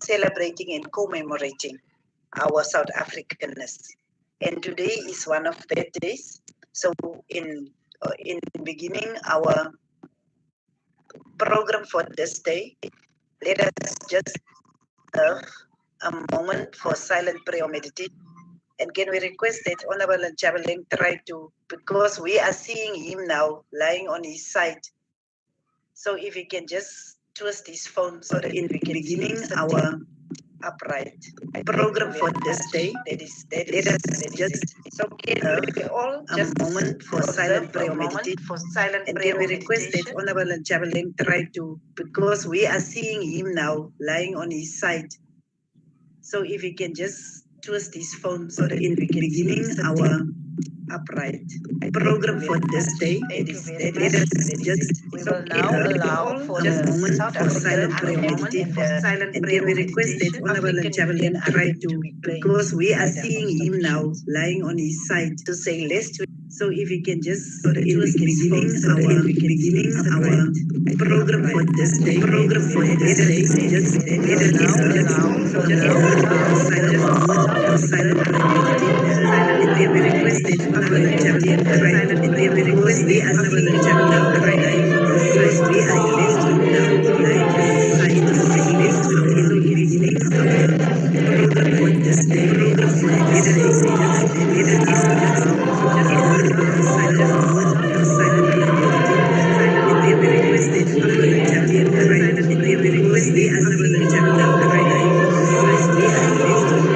celebrating and commemorating our South Africanness. And today is one of the days. So in beginning our program for this day, let us just have a moment for silent prayer meditation. And can we request that Honorable Nchabaleng try to, because we are seeing him now lying on his side. So if he can just twist his phone so that in the beginning our upright program for this day, let us just so can we all just a moment for silent prayer meditation. And can we request that Honorable Nchabaleng try to, because we are seeing him now lying on his side. So if he can just twist his phone so that in the beginning our upright program for this day, let us just we will now allow for just a moment for silent prayer meditation. And can we request that Honorable Nchabaleng try to, because we are seeing him now lying on his side, to say less to. So if you can just so that in the beginning our program for this day, just let us allow for silent moment for silent prayer meditation. And then we request that Honorable Nchabaleng try to, and then we request the Honorable Nchabaleng try to, because we are blessed to now lying on his side, to say less to in the beginning our program for this day, just let us silent moment for silent prayer meditation. And then we request that Honorable Nchabaleng try to, and then we request the Honorable Nchabaleng try to, because we are blessed to now lying on his side, to say less to in the beginning program for this day, just let us silent moment for silent prayer meditation. And then we request that Honorable Nchabaleng try to, and then we request the Honorable Nchabaleng try to, because we are blessed.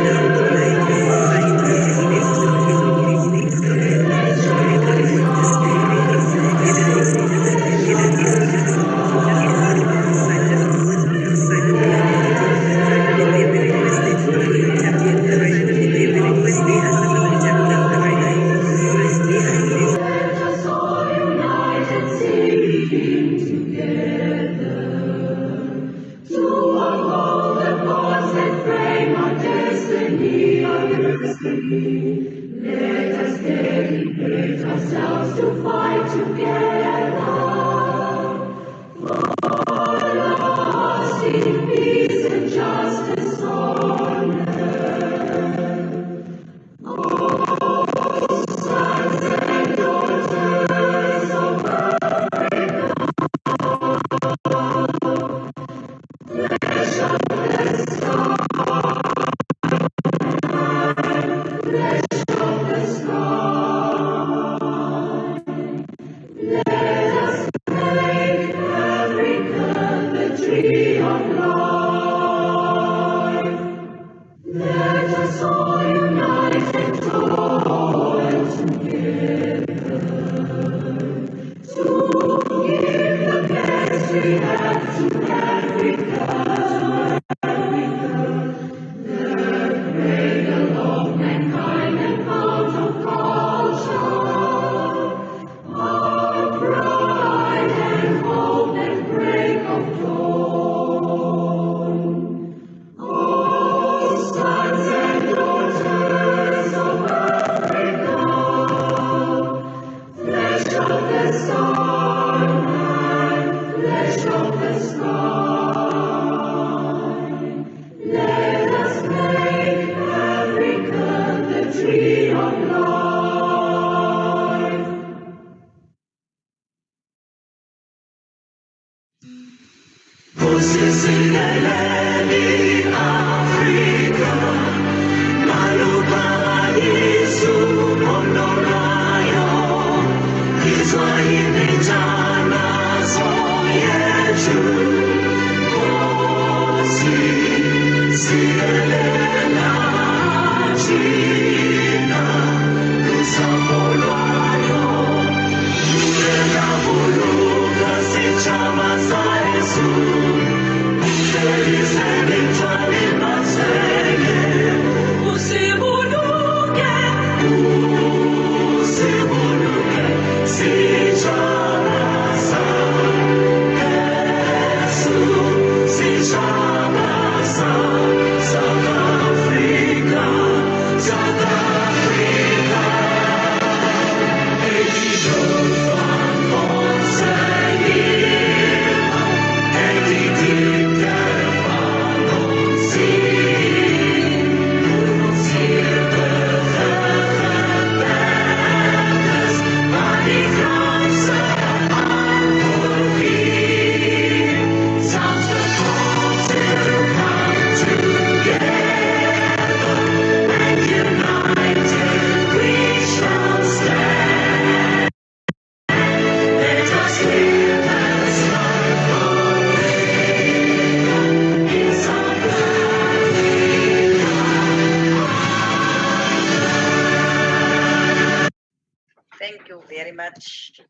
Let us all unite and sing together to uphold the cause and frame our destiny, Let us dedicate ourselves to fight together for lasting peace and justice on sons and daughters of flesh of the sky. Let us make Africa the tree of life. Let us all unite and join together to give the best we have to Africa, that great along mankind and fount of culture, our pride and hope and break of dawn. Oh, sons and daughters of Africa, flesh of the sun and flesh of the sky. Let us make Africa the tree of life. Usisingeleni Afrika, malupa Yesu mondonayo, izwa imejana yetu, usisingelela jina, kusafolayo, yule buluga sichama za Yesu. Usibuluke, si chama sa Yesu, si chama sa much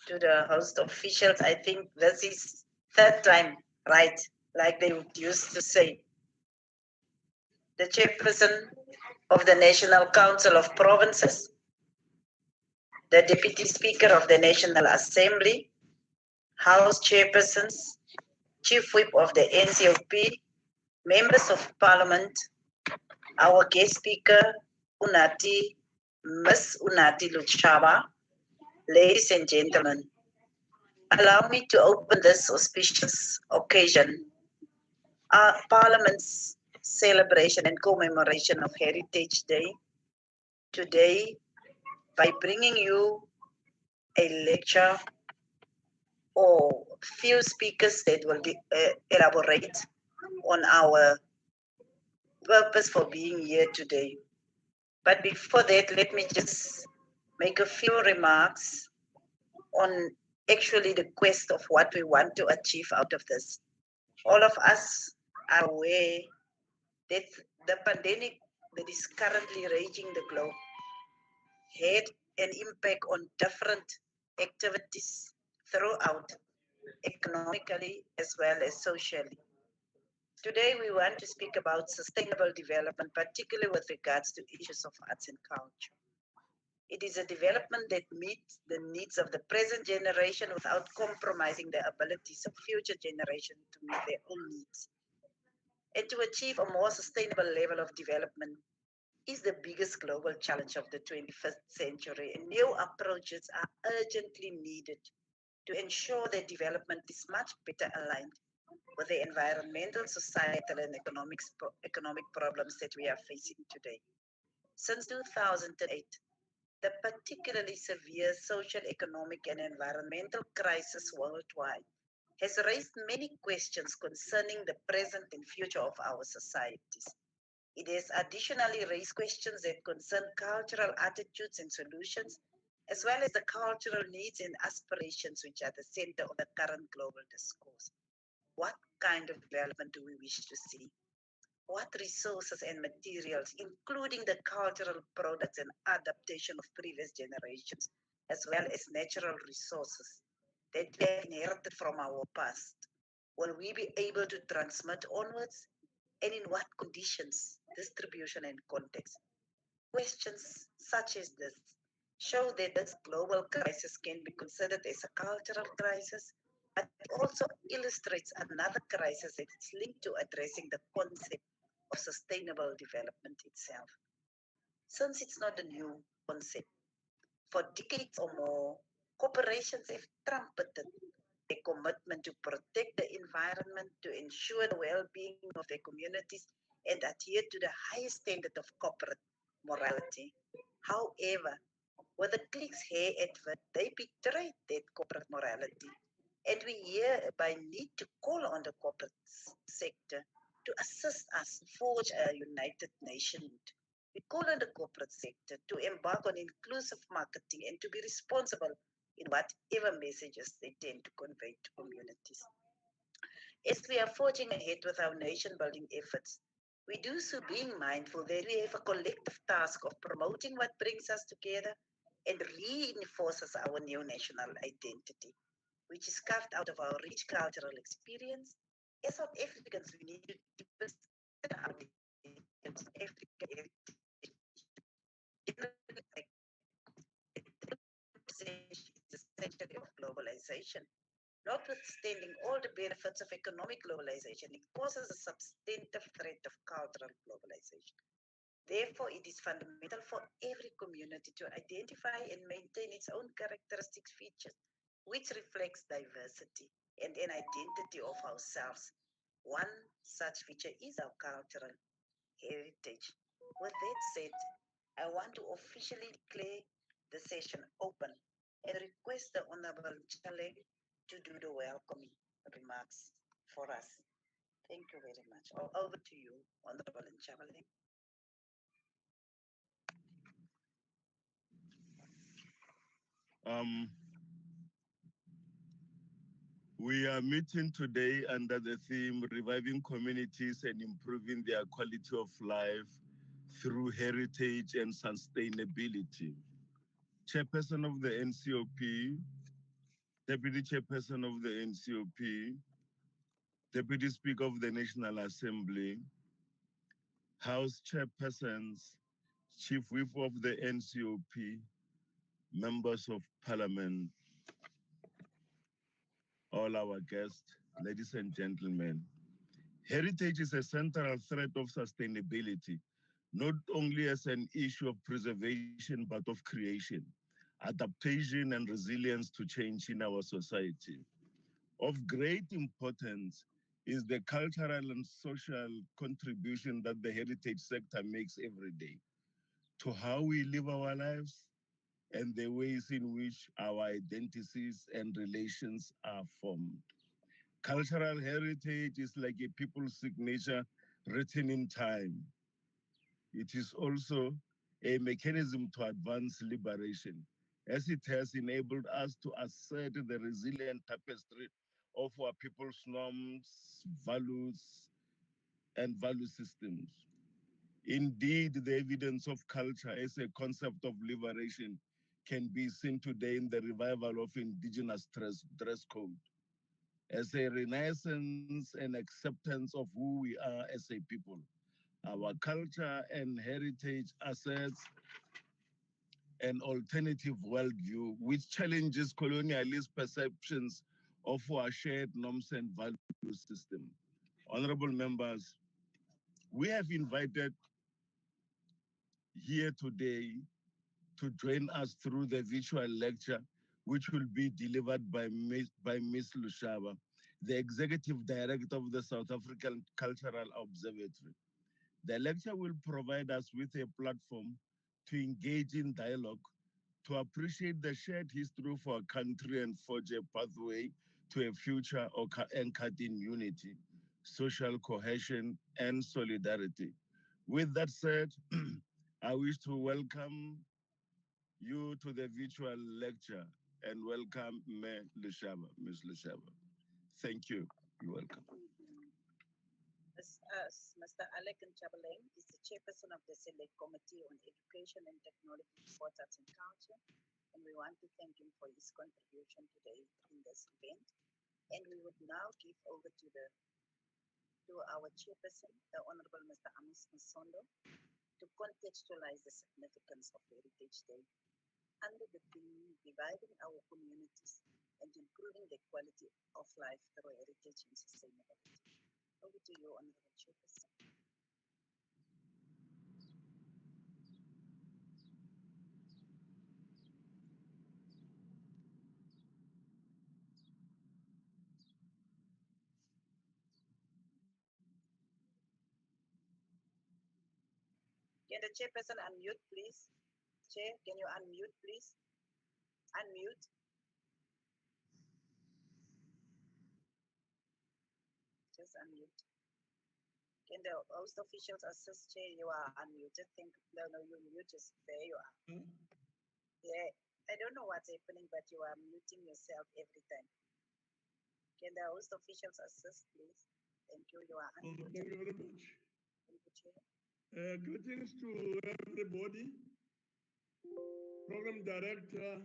to the host officials. I think this is third time, right? Like they used to say. The chairperson of the National Council of Provinces, the Deputy Speaker of the National Assembly, House Chairpersons, Chief Whip of the NCOP, Members of Parliament, our guest speaker, Miss Unathi Luchaba, ladies and gentlemen, allow me to open this auspicious occasion, our Parliament's celebration and commemoration of Heritage Day, today by bringing you a lecture or few speakers that will elaborate on our purpose for being here today. But before that, let me just make a few remarks on actually the quest of what we want to achieve out of this. All of us are aware that the pandemic that is currently raging the globe had an impact on different activities throughout, economically as well as socially. Today, we want to speak about sustainable development, particularly with regards to issues of arts and culture. It is a development that meets the needs of the present generation without compromising the abilities of future generations to meet their own needs. And to achieve a more sustainable level of development is the biggest global challenge of the 21st century, and new approaches are urgently needed to ensure that development is much better aligned with the environmental, societal, and economic problems that we are facing today. Since 2008, the particularly severe social, economic, and environmental crisis worldwide has raised many questions concerning the present and future of our societies. It has additionally raised questions that concern cultural attitudes and solutions, as well as the cultural needs and aspirations which are the center of the current global discourse. What kind of development do we wish to see? What resources and materials, including the cultural products and adaptation of previous generations, as well as natural resources that we have inherited from our past, will we be able to transmit onwards, and in what conditions, distribution, and context? Questions such as this show that this global crisis can be considered as a cultural crisis, but it also illustrates another crisis that is linked to addressing the concept of sustainable development itself. Since it's not a new concept, for decades or more, corporations have trumpeted a commitment to protect the environment, to ensure the well-being of their communities, and adhere to the highest standard of corporate morality. However, with the Clicks Hair advert, they betrayed that corporate morality. And we hereby need to call on the corporate sector to assist us forge a united nation. We call on the corporate sector to embark on inclusive marketing and to be responsible in whatever messages they tend to convey to communities. As we are forging ahead with our nation building efforts, we do so being mindful that we have a collective task of promoting what brings us together and reinforces our new national identity, which is carved out of our rich cultural experience. As South Africans, we need to deepen our identity of Africa the century of globalization. Notwithstanding all the benefits of economic globalization, it poses a substantive threat of cultural globalization. Therefore, it is fundamental for every community to identify and maintain its own characteristic features, which reflects diversity and an identity of ourselves. One such feature is our cultural heritage. With that said, I want to officially declare the session open and request the Honorable Chale to do the welcoming remarks for us. Thank you very much. Over to you, Honorable Nchabaleng. Um, we are meeting today under the theme Reviving Communities and Improving Their Quality of Life through Heritage and Sustainability. Chairperson of the NCOP, Deputy Chairperson of the NCOP, Deputy Speaker of the National Assembly, House Chairpersons, Chief Whip of the NCOP, Members of Parliament, all our guests, ladies and gentlemen. Heritage is a central thread of sustainability, not only as an issue of preservation, but of creation, adaptation, and resilience to change in our society. Of great importance is the cultural and social contribution that the heritage sector makes every day to how we live our lives and the ways in which our identities and relations are formed. Cultural heritage is like a people's signature written in time. It is also a mechanism to advance liberation, as it has enabled us to assert the resilient tapestry of our people's norms, values, and value systems. Indeed, the evidence of culture as a concept of liberation can be seen today in the revival of indigenous dress code as a renaissance and acceptance of who we are as a people. Our culture and heritage asserts an alternative worldview which challenges colonialist perceptions of our shared norms and value system. Honorable members, we have invited here today to join us through the virtual lecture, which will be delivered by Ms. Lushaba, the Executive Director of the South African Cultural Observatory. The lecture will provide us with a platform to engage in dialogue, to appreciate the shared history of our country and forge a pathway to a future anchored in unity, social cohesion, and solidarity. With that said, I wish to welcome you to the virtual lecture and welcome Ms. Lushaba. Thank you. You're welcome. Mr. Alec Nchabaleng is the chairperson of the Select Committee on Education and Technology, Sport, Arts and Culture, and we want to thank him for his contribution today in this event. And we would now give over to our chairperson, the Honorable Mr. Amos Masondo, to contextualize the significance of Heritage Day under the theme Reviving Our Communities and Improving the Quality of Life through Heritage and Sustainability. Over to you, Honorable Chairperson. Can the chairperson unmute, please? Chair, can you unmute, please? Unmute. Just unmute. Can the host officials assist, Chair? You are unmuted. No, you mute. Just there you are. Yeah, I don't know what's happening, but you are muting yourself every time. Can the host officials assist, please? Thank you. You are unmuted. Thank you very much. Thank you, Chair. Greetings to everybody. Program Director,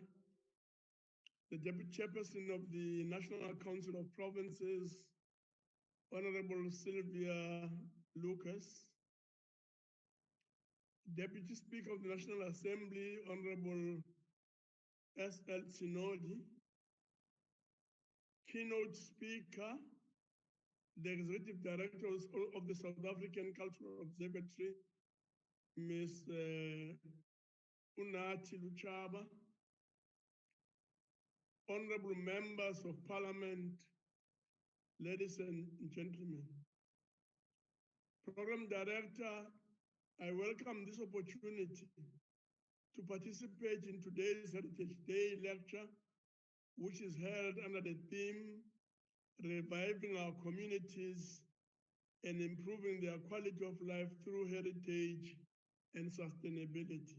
the Deputy Chairperson of the National Council of Provinces, Honorable Sylvia Lucas, Deputy Speaker of the National Assembly, Honorable S.L. Sinodi, Keynote Speaker, the Executive Director of the South African Cultural Observatory, Ms. Unathi Luchaba, honorable members of Parliament, ladies and gentlemen. Program Director, I welcome this opportunity to participate in today's Heritage Day lecture, which is held under the theme, Reviving Our Communities and Improving Their Quality of Life Through Heritage and Sustainability.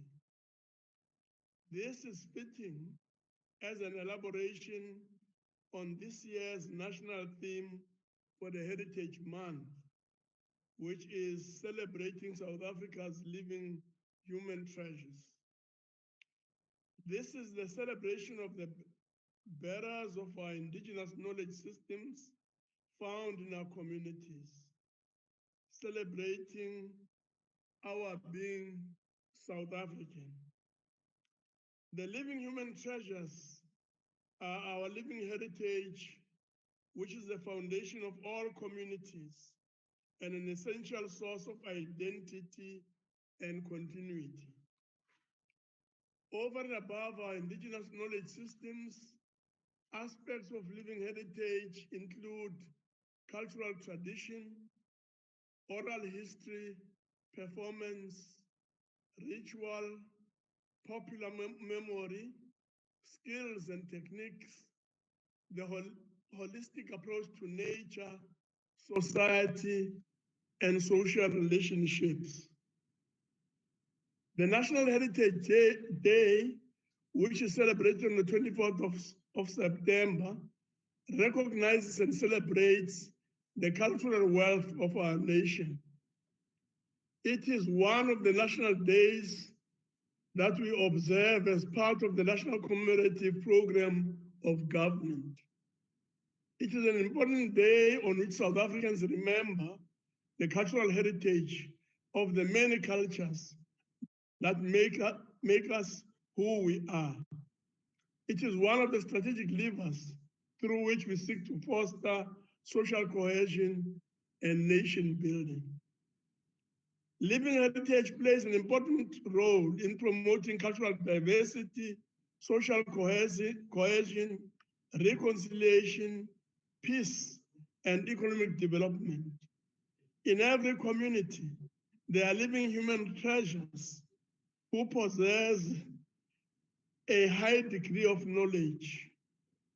This is fitting as an elaboration on this year's national theme for the Heritage Month, which is celebrating South Africa's living human treasures. This is the celebration of the bearers of our indigenous knowledge systems found in our communities, celebrating our being South African. The living human treasures are our living heritage, which is the foundation of all communities and an essential source of identity and continuity. Over and above our indigenous knowledge systems, aspects of living heritage include cultural tradition, oral history, performance, ritual, popular memory, skills and techniques, the holistic approach to nature, society, and social relationships. The National Heritage Day, which is celebrated on the 24th of September, recognizes and celebrates the cultural wealth of our nation. It is one of the national days that we observe as part of the National Commemorative Program of Government. It is an important day on which South Africans remember the cultural heritage of the many cultures that make us who we are. It is one of the strategic levers through which we seek to foster social cohesion and nation building. Living heritage plays an important role in promoting cultural diversity, social cohesion, reconciliation, peace, and economic development. In every community, there are living human treasures who possess a high degree of knowledge,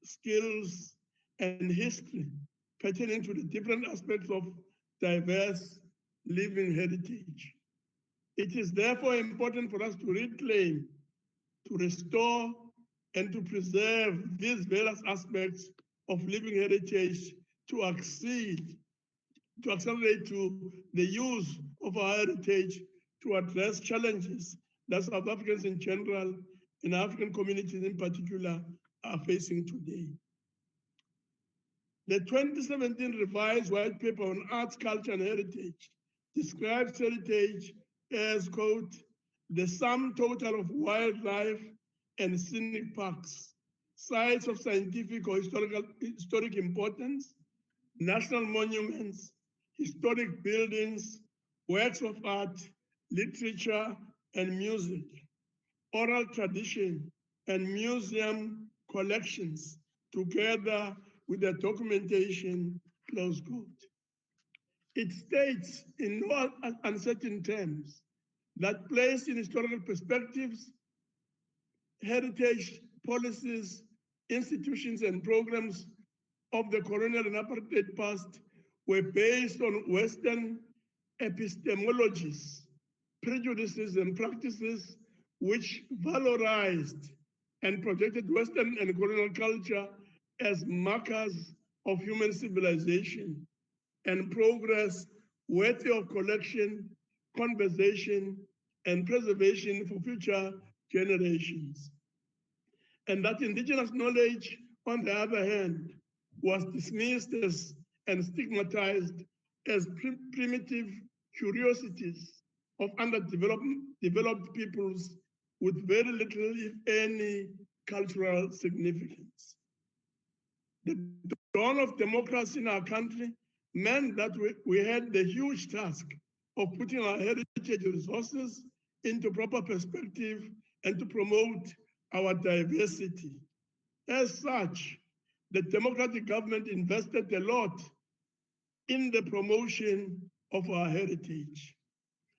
skills, and history pertaining to the different aspects of diverse living heritage. It is therefore important for us to reclaim, to restore, and to preserve these various aspects of living heritage to accelerate to the use of our heritage to address challenges that South Africans in general and African communities in particular are facing today. The 2017 revised white paper on arts, culture, and heritage describes heritage as, quote, the sum total of wildlife and scenic parks, sites of scientific or historic importance, national monuments, historic buildings, works of art, literature, and music, oral tradition, and museum collections, together with the documentation, close quote. It states in no uncertain terms that placed in historical perspectives, heritage policies, institutions, and programs of the colonial and apartheid past were based on Western epistemologies, prejudices, and practices which valorized and projected Western and colonial culture as markers of human civilization and progress worthy of collection, conversation, and preservation for future generations. And that indigenous knowledge, on the other hand, was dismissed as and stigmatized as primitive curiosities of underdeveloped peoples with very little, if any, cultural significance. The dawn of democracy in our country meant that we had the huge task of putting our heritage resources into proper perspective and to promote our diversity. As such, the democratic government invested a lot in the promotion of our heritage.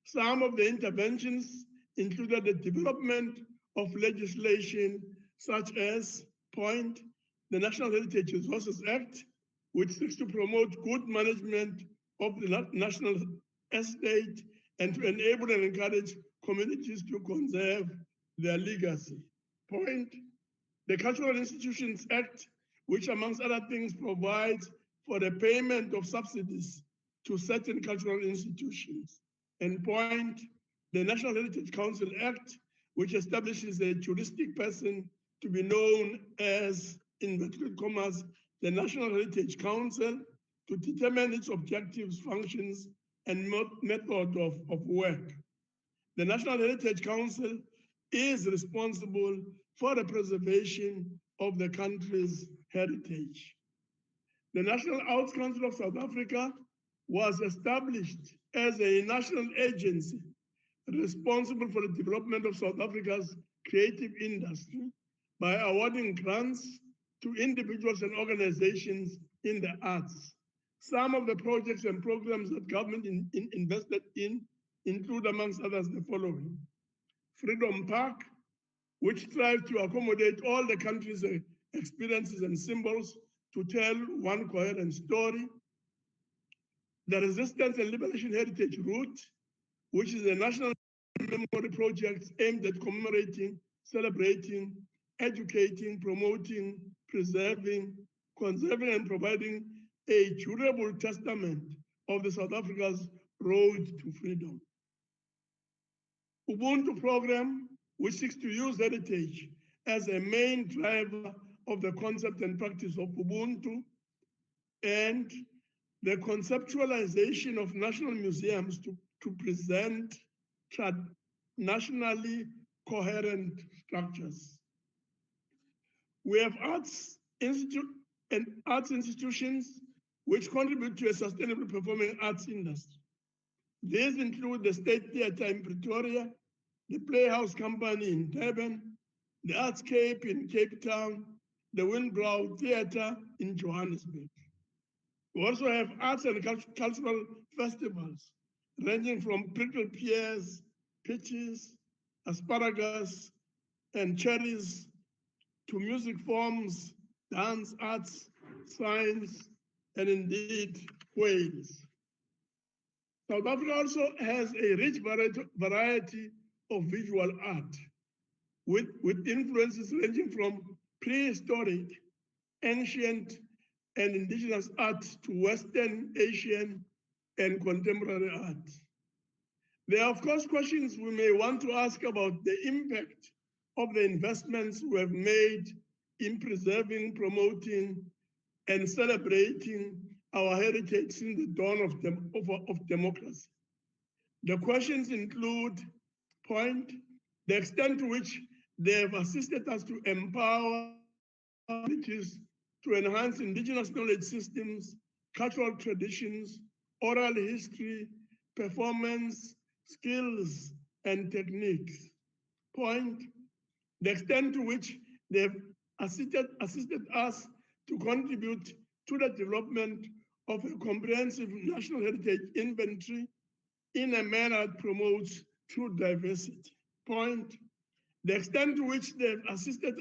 Some of the interventions included the development of legislation such as, point, the National Heritage Resources Act, which seeks to promote good management of the national estate and to enable and encourage communities to conserve their legacy. Point, the Cultural Institutions Act, which amongst other things provides for the payment of subsidies to certain cultural institutions. And point, the National Heritage Council Act, which establishes a juristic person to be known as, in inverted commas, the National Heritage Council, to determine its objectives, functions, and method of work. The National Heritage Council is responsible for the preservation of the country's heritage. The National Arts Council of South Africa was established as a national agency responsible for the development of South Africa's creative industry by awarding grants to individuals and organizations in the arts. Some of the projects and programs that government invested in include, amongst others, the following: Freedom Park, which strives to accommodate all the country's experiences and symbols to tell one coherent story; the Resistance and Liberation Heritage Route, which is a national memory project aimed at commemorating, celebrating, educating, promoting, preserving, conserving, and providing a durable testament of the South Africa's road to freedom. Ubuntu program, which seeks to use heritage as a main driver of the concept and practice of Ubuntu, and the conceptualization of national museums to present nationally coherent structures. We have arts institutions which contribute to a sustainable performing arts industry. These include the State Theatre in Pretoria, the Playhouse Company in Durban, the Artscape in Cape Town, the Winbrow Theatre in Johannesburg. We also have arts and cultural festivals ranging from prickle pears, peaches, asparagus, and cherries, to music forms, dance arts, science, and indeed whales. South Africa also has a rich variety of visual art with influences ranging from prehistoric, ancient, and indigenous art to Western, Asian, and contemporary art. There are, of course, questions we may want to ask about the impact of the investments we have made in preserving, promoting, and celebrating our heritage since the dawn of democracy. The questions include: point, the extent to which they have assisted us to empower communities, to enhance indigenous knowledge systems, cultural traditions, oral history, performance, skills, and techniques. Point, the extent to which they have assisted us to contribute to the development of a comprehensive national heritage inventory in a manner that promotes true diversity. Point, the extent to which they have assisted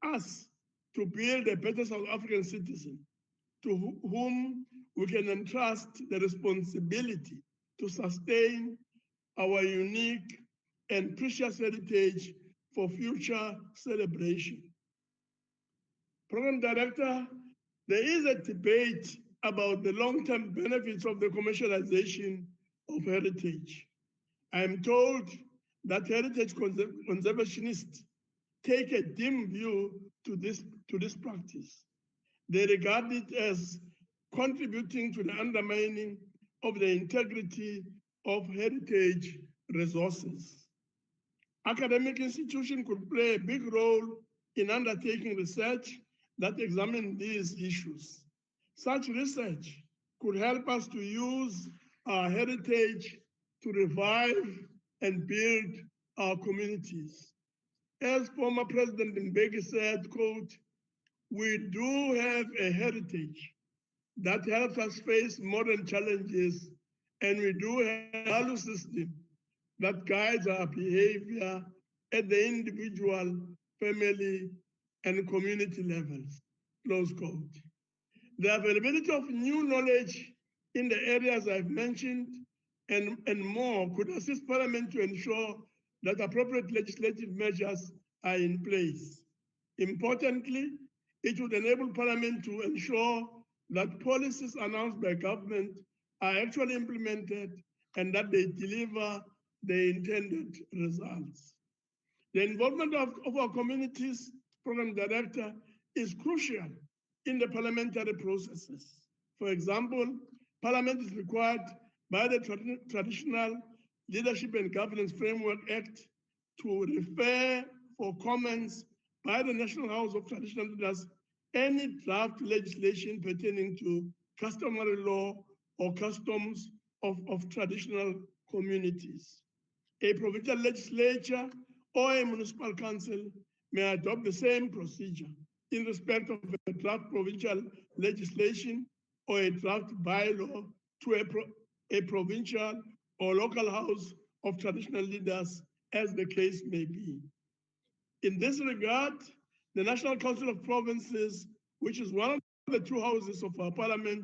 us to build a better South African citizen, to whom we can entrust the responsibility to sustain our unique and precious heritage for future celebration. Program Director, there is a debate about the long-term benefits of the commercialization of heritage. I am told that heritage conservationists take a dim view to this practice. They regard it as contributing to the undermining of the integrity of heritage resources. Academic institutions could play a big role in undertaking research that examine these issues. Such research could help us to use our heritage to revive and build our communities. As former President Mbeki said, quote, "We do have a heritage that helps us face modern challenges, and we do have a value system that guides our behavior at the individual, family, and community levels," close quote. The availability of new knowledge in the areas I've mentioned and more could assist Parliament to ensure that appropriate legislative measures are in place. Importantly, it would enable Parliament to ensure that policies announced by government are actually implemented and that they deliver the intended results. The involvement of our communities program director is crucial in the parliamentary processes. For example, Parliament is required by the Traditional Leadership and Governance Framework Act to refer for comments by the National House of Traditional Leaders any draft legislation pertaining to customary law or customs of traditional communities. A provincial legislature or a municipal council may adopt the same procedure in respect of a draft provincial legislation or a draft bylaw to a provincial or local house of traditional leaders, as the case may be. In this regard, the National Council of Provinces, which is one of the two houses of our parliament,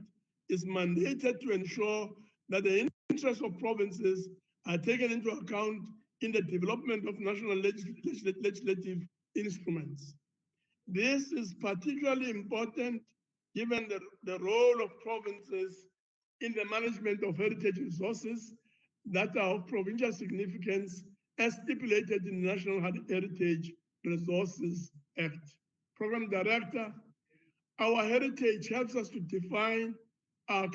is mandated to ensure that the interests of provinces are taken into account in the development of national legislative instruments. This is particularly important given the role of provinces in the management of heritage resources that are of provincial significance as stipulated in the National Heritage Resources Act. Program Director, our heritage helps us to define our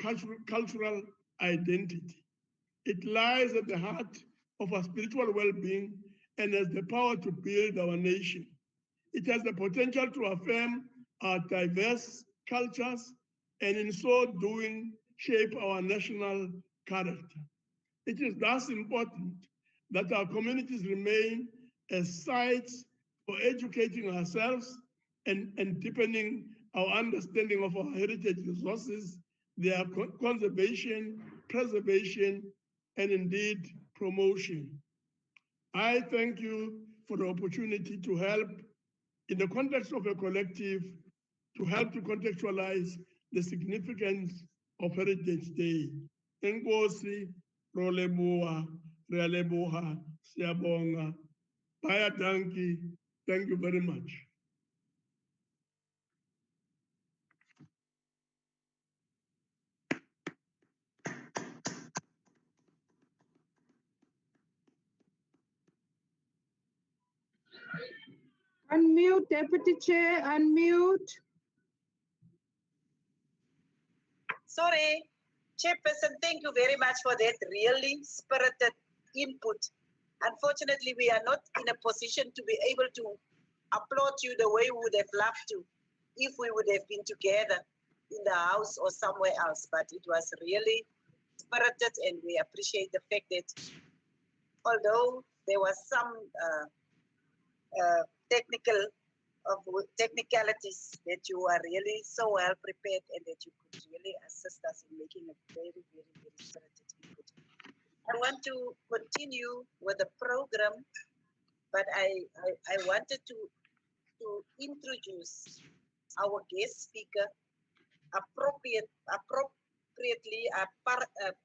cultural identity. It lies at the heart of our spiritual well-being and has the power to build our nation. It has the potential to affirm our diverse cultures and in so doing shape our national character. It is thus important that our communities remain as sites for educating ourselves and deepening our understanding of our heritage resources, their conservation, preservation, and indeed promotion. I thank you for the opportunity to help in the context of a collective to help to contextualize the significance of Heritage Day. Enkosi, Roleboa, Realeboha, Siabonga, Baya Danki, thank you very much. Unmute, Deputy Chair, unmute. Sorry, Chairperson, thank you very much for that really spirited input. Unfortunately, we are not in a position to be able to applaud you the way we would have loved to if we would have been together in the house or somewhere else. But it was really spirited, and we appreciate the fact that although there was some technicalities, that you are really so well prepared and that you could really assist us in making a very, very, very spirited input. I want to continue with the program, but I wanted to introduce our guest speaker appropriately,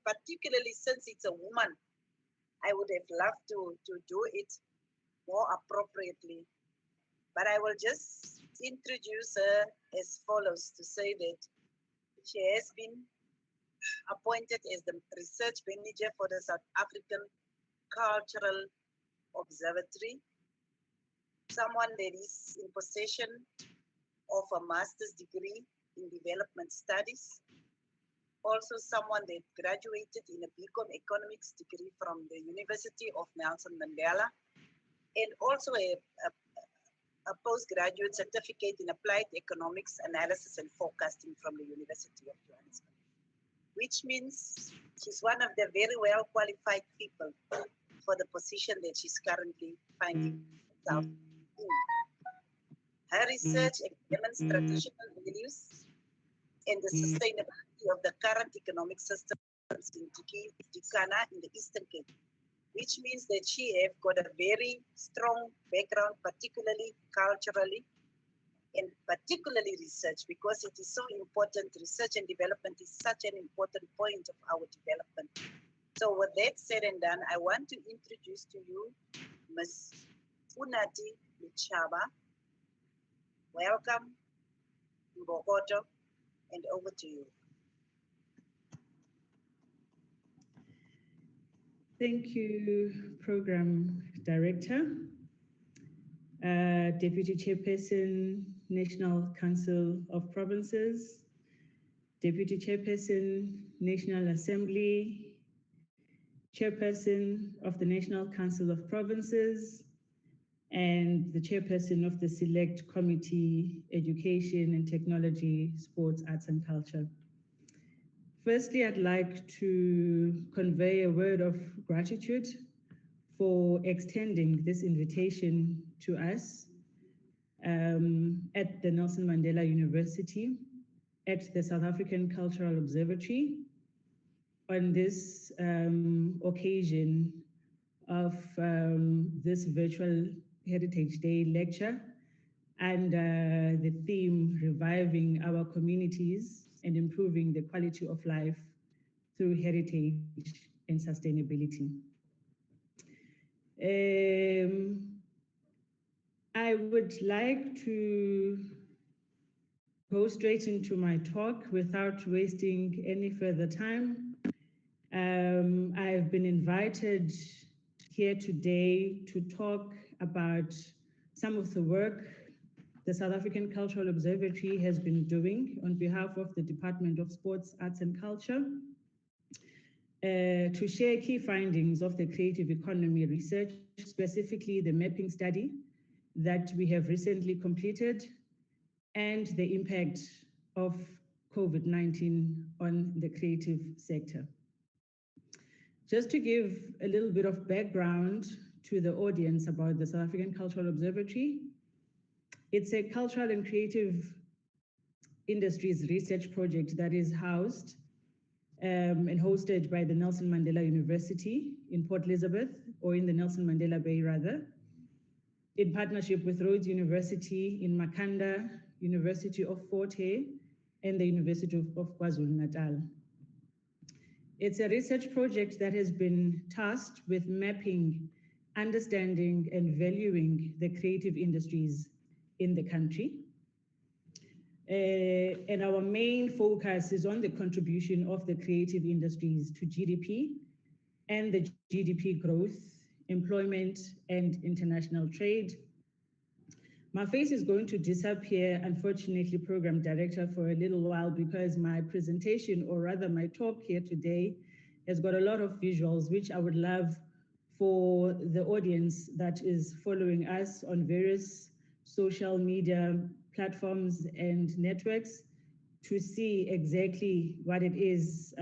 particularly since it's a woman. I would have loved to do it more appropriately. But I will just introduce her as follows, to say that she has been appointed as the research manager for the South African Cultural Observatory, someone that is in possession of a master's degree in development studies, also someone that graduated in a BCom economics degree from the University of Nelson Mandela, and also a postgraduate certificate in applied economics analysis and forecasting from the University of Johannesburg, which means she's one of the very well qualified people for the position that she's currently finding herself in. Her research examines traditional values and the sustainability of the current economic systems in Tikana in the Eastern Cape, which means that she have got a very strong background, particularly culturally, and particularly research, because it is so important. Research and development is such an important point of our development. So with that said and done, I want to introduce to you Ms. Funati Luchaba. Welcome, Mbokoto, and over to you. Thank you, Program Director. Deputy Chairperson, National Council of Provinces, Deputy Chairperson, National Assembly, Chairperson of the National Council of Provinces, and the Chairperson of the Select Committee, Education and Technology, Sports, Arts and Culture. Firstly, I'd like to convey a word of gratitude for extending this invitation to us at the Nelson Mandela University, at the South African Cultural Observatory, on this occasion of this virtual Heritage Day lecture, and the theme, reviving our communities and improving the quality of life through heritage and sustainability. I would like to go straight into my talk without wasting any further time. I've been invited here today to talk about some of the work the South African Cultural Observatory has been doing on behalf of the Department of Sports, Arts and Culture, to share key findings of the creative economy research, specifically the mapping study that we have recently completed, and the impact of COVID-19 on the creative sector. Just to give a little bit of background to the audience about the South African Cultural Observatory, it's a cultural and creative industries research project that is housed and hosted by the Nelson Mandela University in Port Elizabeth, or in the Nelson Mandela Bay rather, in partnership with Rhodes University in Makhanda, University of Fort Hare, and the University of KwaZulu-Natal. It's a research project that has been tasked with mapping, understanding, and valuing the creative industries in the country. And our main focus is on the contribution of the creative industries to GDP and the GDP growth, employment, and international trade. My face is going to disappear, unfortunately, Program Director, for a little while, because my presentation, or rather my talk here today, has got a lot of visuals, which I would love for the audience that is following us on various social media platforms and networks to see exactly what it is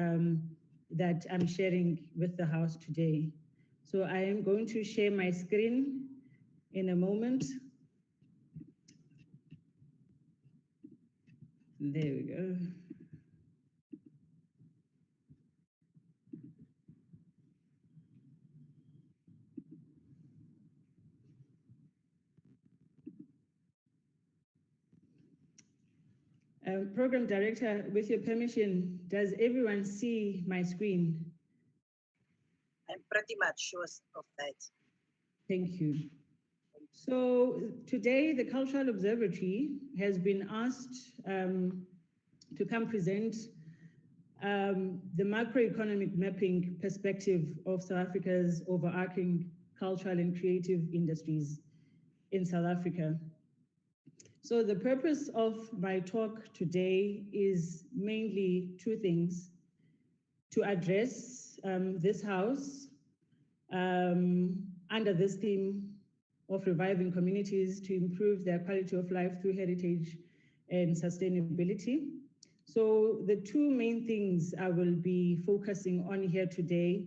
that I'm sharing with the House today. So I am going to share my screen in a moment. There we go. Program Director, with your permission, does everyone see my screen? I'm pretty much sure of that. Thank you. So today, the Cultural Observatory has been asked to come present the macroeconomic mapping perspective of South Africa's overarching cultural and creative industries in South Africa. So the purpose of my talk today is mainly two things: to address this House under this theme of reviving communities to improve their quality of life through heritage and sustainability. So the two main things I will be focusing on here today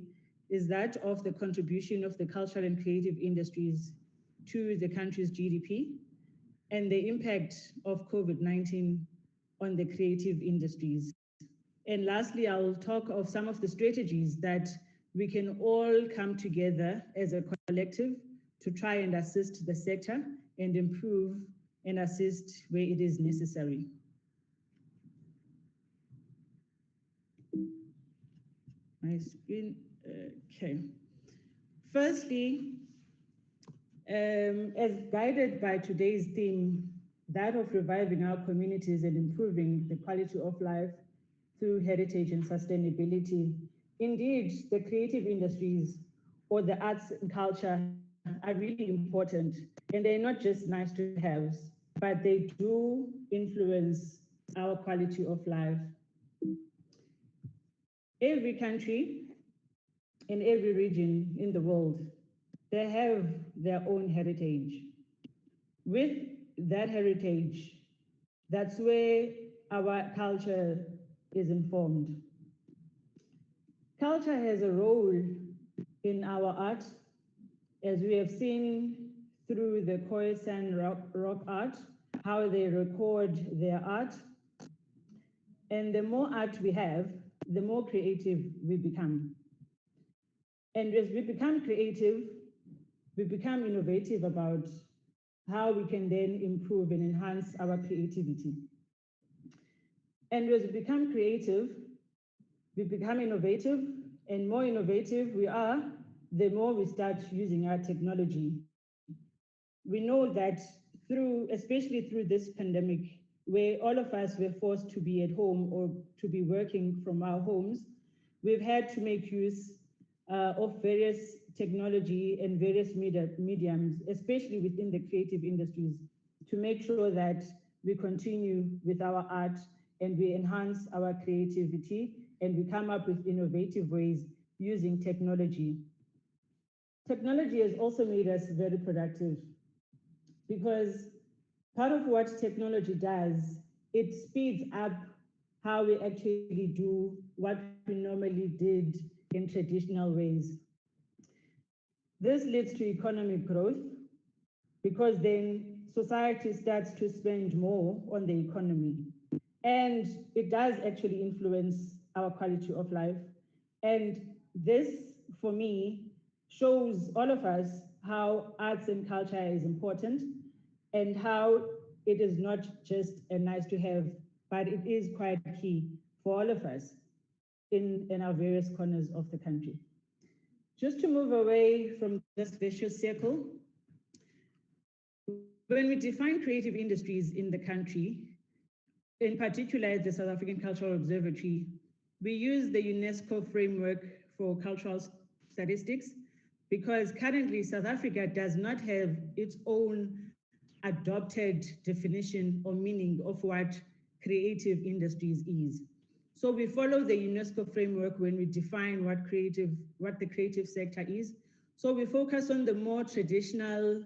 is that of the contribution of the cultural and creative industries to the country's GDP, and the impact of COVID-19 on the creative industries. And lastly, I'll talk of some of the strategies that we can all come together as a collective to try and assist the sector and improve and assist where it is necessary. My screen, okay. Firstly, as guided by today's theme, that of reviving our communities and improving the quality of life through heritage and sustainability, indeed, the creative industries or the arts and culture are really important, and they're not just nice to have, but they do influence our quality of life. Every country in every region in the world, they have their own heritage. With that heritage, that's where our culture is informed. Culture has a role in our art, as we have seen through the Khoisan rock art, how they record their art. And the more art we have, the more creative we become. And as we become creative, we become innovative about how we can then improve and enhance our creativity. And as we become creative, we become innovative, and more innovative we are, the more we start using our technology. We know that especially through this pandemic, where all of us were forced to be at home or to be working from our homes, we've had to make use of various technology and various mediums, especially within the creative industries, to make sure that we continue with our art and we enhance our creativity and we come up with innovative ways using technology. Technology has also made us very productive, because part of what technology does, it speeds up how we actually do what we normally did in traditional ways. This leads to economic growth, because then society starts to spend more on the economy. And it does actually influence our quality of life. And this, for me, shows all of us how arts and culture is important, and how it is not just a nice to have, but it is quite key for all of us in our various corners of the country. Just to move away from this vicious circle, when we define creative industries in the country, in particular at the South African Cultural Observatory, we use the UNESCO framework for cultural statistics, because currently South Africa does not have its own adopted definition or meaning of what creative industries is. So we follow the UNESCO framework when we define what the creative sector is. So we focus on the more traditional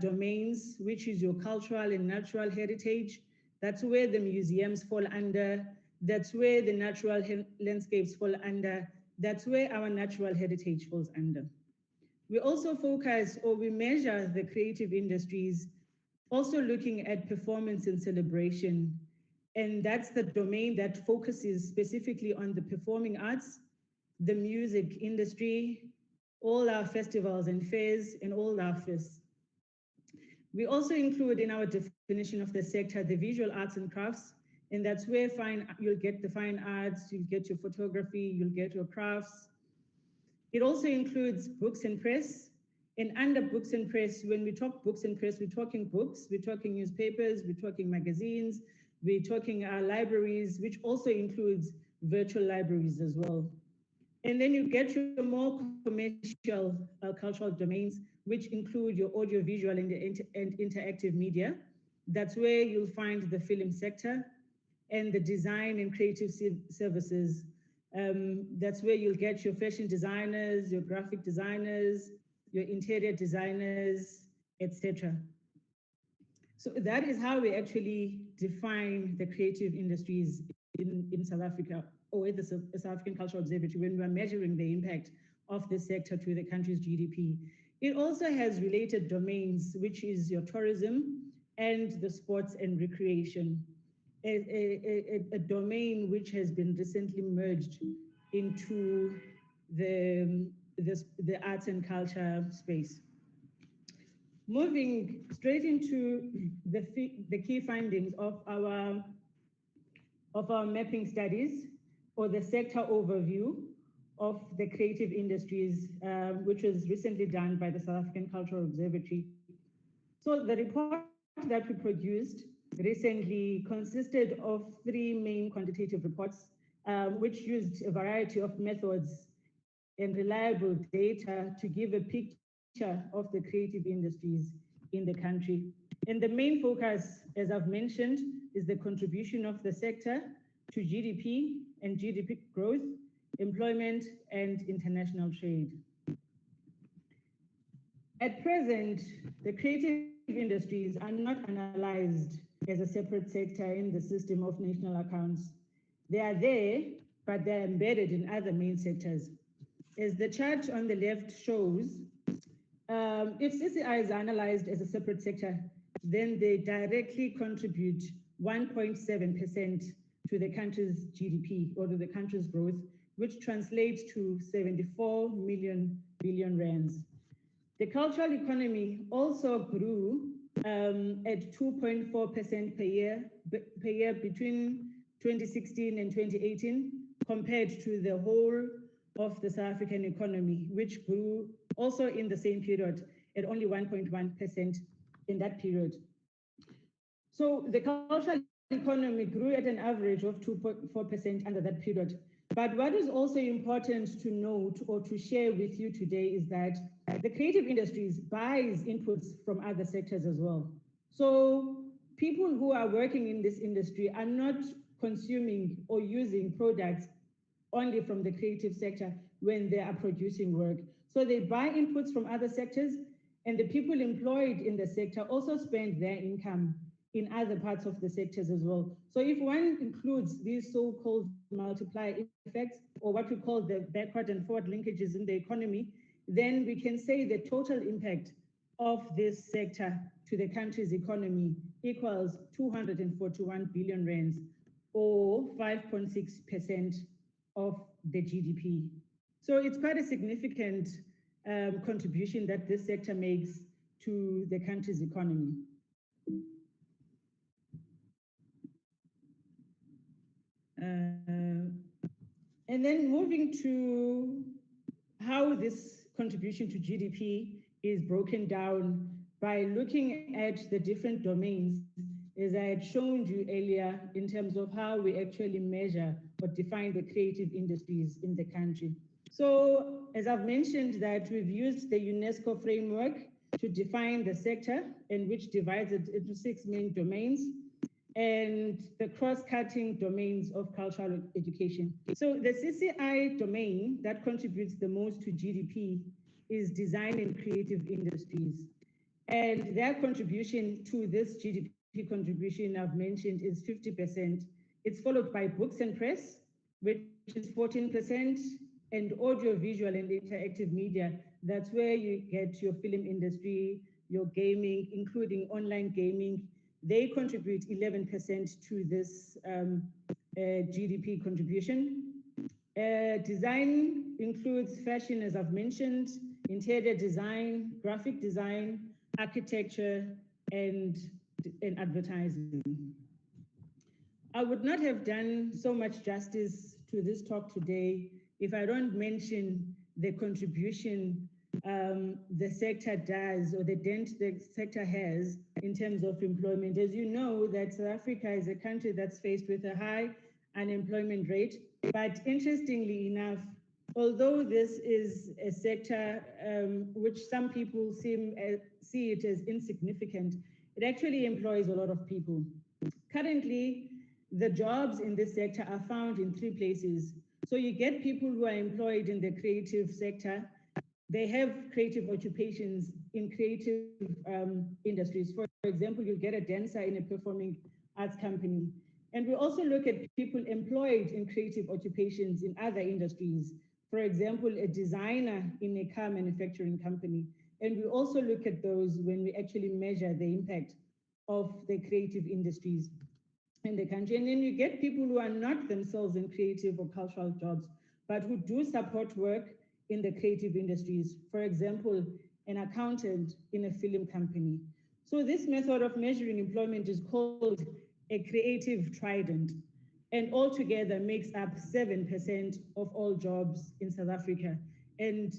domains, which is your cultural and natural heritage. That's where the museums fall under. That's where the natural landscapes fall under. That's where our natural heritage falls under. We also focus, or we measure, the creative industries also looking at performance and celebration. And that's the domain that focuses specifically on the performing arts, the music industry, all our festivals and fairs, and all our fests. We also include in our definition of the sector the visual arts and crafts, and that's where you'll get the fine arts, you'll get your photography, you'll get your crafts. It also includes books and press. And under books and press, when we talk books and press, we're talking books, we're talking newspapers, we're talking magazines, we're talking our libraries, which also includes virtual libraries as well. And then you get your more commercial cultural domains, which include your audiovisual and interactive media. That's where you'll find the film sector and the design and creative services. That's where you'll get your fashion designers, your graphic designers, your interior designers, etc. So that is how we actually define the creative industries in South Africa, or at the South African Cultural Observatory, when we're measuring the impact of this sector to the country's GDP. It also has related domains, which is your tourism and the sports and recreation, a domain which has been recently merged into the arts and culture space. Moving straight into the key findings of our mapping studies, or the sector overview of the creative industries, which was recently done by the South African Cultural Observatory. So the report that we produced recently consisted of 3 main quantitative reports, which used a variety of methods and reliable data to give a picture of the creative industries in the country. And the main focus, as I've mentioned, is the contribution of the sector to GDP and GDP growth, employment, and international trade. At present, the creative industries are not analyzed as a separate sector in the system of national accounts. They are there, but they're embedded in other main sectors. As the chart on the left shows, if CCI is analyzed as a separate sector, then they directly contribute 1.7% to the country's GDP or to the country's growth, which translates to 74 billion rands. The cultural economy also grew at 2.4% per year between 2016 and 2018, compared to the whole of the South African economy, which grew also in the same period at only 1.1% in that period. So the cultural economy grew at an average of 2.4% under that period. But what is also important to note or to share with you today is that the creative industries buys inputs from other sectors as well. So people who are working in this industry are not consuming or using products only from the creative sector when they are producing work. So they buy inputs from other sectors, and the people employed in the sector also spend their income in other parts of the sectors as well. So if one includes these so-called multiplier effects, or what we call the backward and forward linkages in the economy, then we can say the total impact of this sector to the country's economy equals 241 billion rands, or 5.6% of the GDP. So it's quite a significant contribution that this sector makes to the country's economy. And then moving to how this contribution to GDP is broken down by looking at the different domains, as I had shown you earlier, in terms of how we actually measure or define the creative industries in the country. So, as I've mentioned, that we've used the UNESCO framework to define the sector, and which divides it into 6 main domains, and the cross-cutting domains of cultural education. So the CCI domain that contributes the most to GDP is design and creative industries. And their contribution to this GDP contribution I've mentioned is 50%. It's followed by books and press, which is 14%, and audiovisual and interactive media. That's where you get your film industry, your gaming, including online gaming. They contribute 11% to this GDP contribution. Design includes fashion, as I've mentioned, interior design, graphic design, architecture, and advertising. I would not have done so much justice to this talk today if I don't mention the contribution the sector does, or the dent the sector has in terms of employment. As you know, that South Africa is a country that's faced with a high unemployment rate. But interestingly enough, although this is a sector which some people see it as insignificant, it actually employs a lot of people. Currently, the jobs in this sector are found in 3 places. So you get people who are employed in the creative sector. They have creative occupations in creative industries. For example, you get a dancer in a performing arts company. And we also look at people employed in creative occupations in other industries. For example, a designer in a car manufacturing company. And we also look at those when we actually measure the impact of the creative industries in the country. And then you get people who are not themselves in creative or cultural jobs, but who do support work in the creative industries. For example, an accountant in a film company. So this method of measuring employment is called a creative trident, and altogether makes up 7% of all jobs in South Africa. And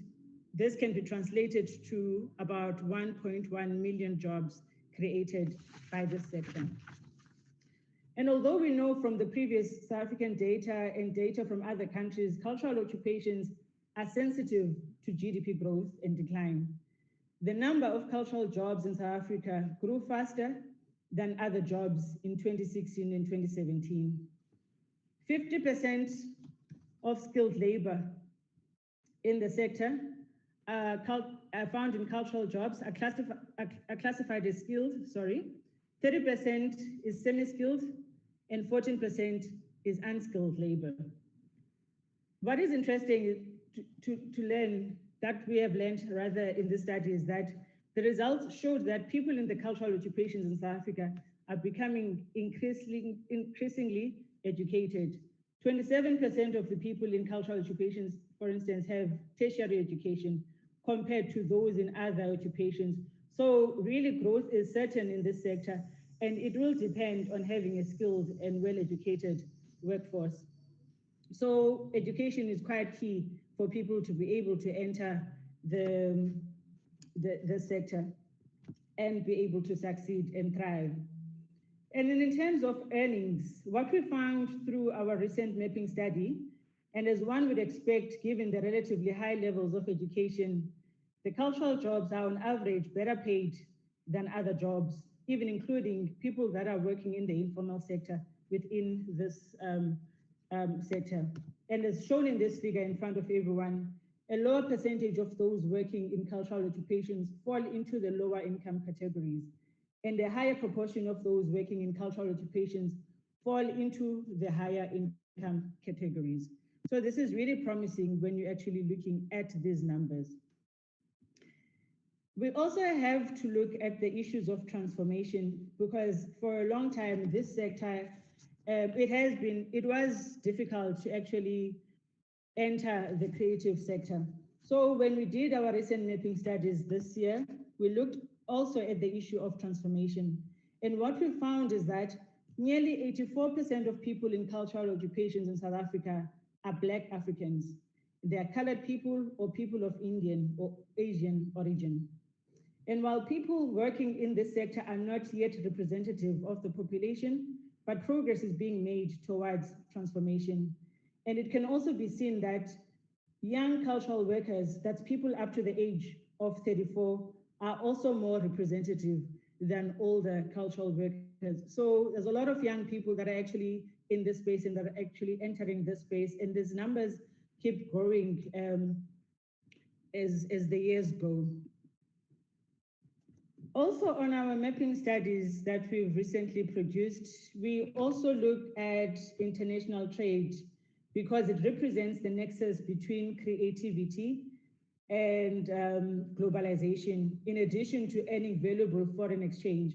this can be translated to about 1.1 million jobs created by this sector. And although we know from the previous South African data and data from other countries, cultural occupations are sensitive to GDP growth and decline. the number of cultural jobs in South Africa grew faster than other jobs in 2016 and 2017. 50% of skilled labor in the sector are found in cultural jobs, are classified as skilled, 30% is semi-skilled, and 14% is unskilled labor. What is interesting to learn, that we have learned rather in this study, is that the results showed that people in the cultural occupations in South Africa are becoming increasingly educated. 27% of the people in cultural occupations, for instance, have tertiary education compared to those in other occupations. So really growth is certain in this sector, and it will depend on having a skilled and well-educated workforce. So education is quite key for people to be able to enter the sector and be able to succeed and thrive. And then in terms of earnings, what we found through our recent mapping study, and as one would expect given the relatively high levels of education, the cultural jobs are on average better paid than other jobs, even including people that are working in the informal sector within this sector. And as shown in this figure in front of everyone, a lower percentage of those working in cultural occupations fall into the lower income categories, and a higher proportion of those working in cultural occupations fall into the higher income categories. So this is really promising when you're actually looking at these numbers. We also have to look at the issues of transformation, because for a long time, this sector, it was difficult to actually enter the creative sector. So when we did our recent mapping studies this year, we looked also at the issue of transformation. And what we found is that nearly 84% of people in cultural occupations in South Africa are Black Africans. They are colored people or people of Indian or Asian origin. And while people working in this sector are not yet representative of the population, but progress is being made towards transformation. And it can also be seen that young cultural workers, that's people up to the age of 34, are also more representative than older cultural workers. So there's a lot of young people that are actually in this space and that are actually entering this space, and these numbers keep growing as the years go. Also on our mapping studies that we've recently produced, we also look at international trade because it represents the nexus between creativity and globalization, in addition to earning valuable foreign exchange.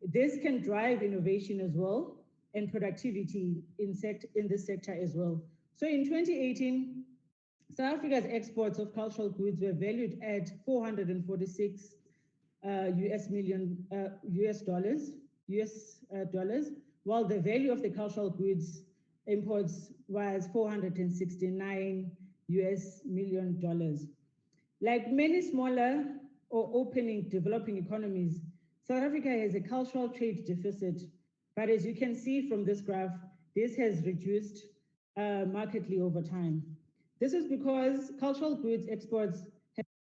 This can drive innovation as well and productivity in this sector as well. So in 2018, South Africa's exports of cultural goods were valued at 446 million US dollars, while the value of the cultural goods imports was $469 million. Like many smaller or opening developing economies, South Africa has a cultural trade deficit, but as you can see from this graph, this has reduced markedly over time. This is because cultural goods exports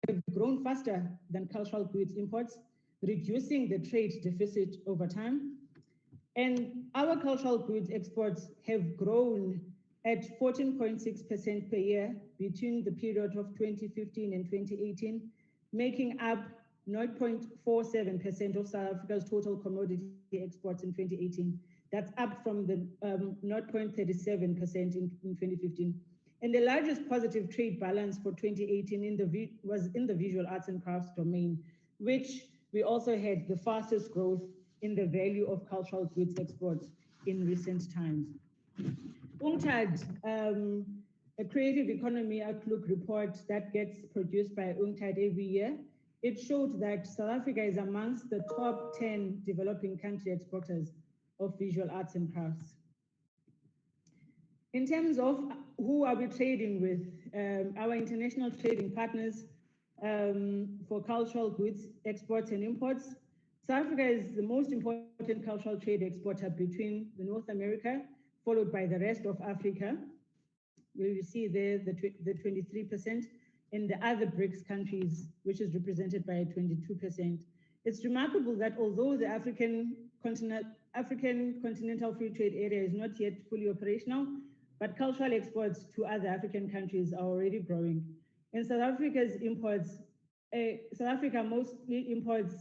have grown faster than cultural goods imports, reducing the trade deficit over time. And our cultural goods exports have grown at 14.6% per year between the period of 2015 and 2018, making up 0.47% of South Africa's total commodity exports in 2018. That's up from the 0.37% in 2015. And the largest positive trade balance for 2018 was in the visual arts and crafts domain, which we also had the fastest growth in the value of cultural goods exports in recent times. UNCTAD, a creative economy outlook report that gets produced by UNCTAD every year, it showed that South Africa is amongst the top 10 developing country exporters of visual arts and crafts. In terms of who are we trading with, our international trading partners for cultural goods exports and imports, South Africa is the most important cultural trade exporter between North America, followed by the rest of Africa, where you see there the 23%, in the other BRICS countries, which is represented by 22%. It's remarkable that although the African Continental Free Trade Area is not yet fully operational, but cultural exports to other African countries are already growing. In South Africa's imports, South Africa mostly imports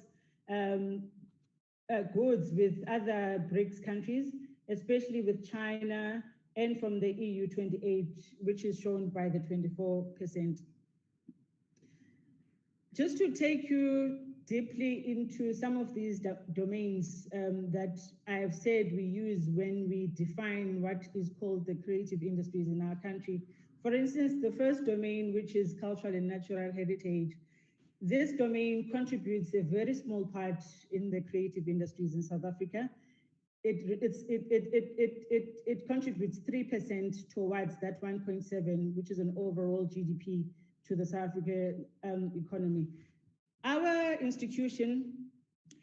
goods with other BRICS countries, especially with China and from the EU 28, which is shown by the 24%. Just to take you deeply into some of these domains that I have said we use when we define what is called the creative industries in our country. For instance, the first domain, which is cultural and natural heritage, this domain contributes a very small part in the creative industries in South Africa. It contributes 3% towards that 1.7, which is an overall GDP to the South African economy. Our institution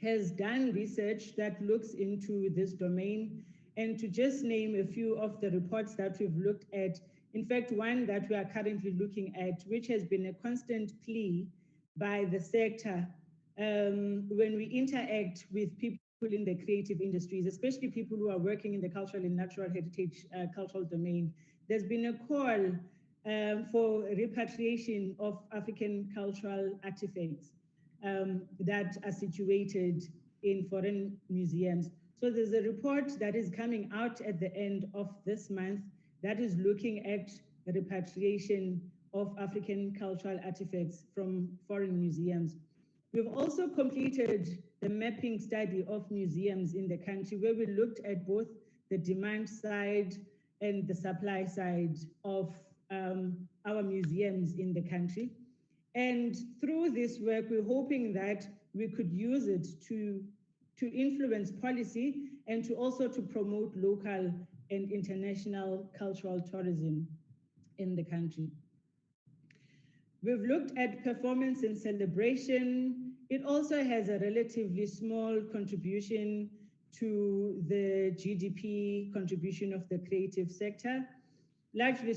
has done research that looks into this domain, and to just name a few of the reports that we've looked at, in fact, one that we are currently looking at, which has been a constant plea by the sector when we interact with people in the creative industries, especially people who are working in the cultural and natural heritage cultural domain. There's been a call for repatriation of African cultural artifacts that are situated in foreign museums. So there's a report that is coming out at the end of this month that is looking at the repatriation of African cultural artifacts from foreign museums. We've also completed the mapping study of museums in the country, where we looked at both the demand side and the supply side of our museums in the country. And through this work, we're hoping that we could use it to influence policy and to also to promote local and international cultural tourism in the country. We've looked at performance and celebration. It also has a relatively small contribution to the GDP contribution of the creative sector, largely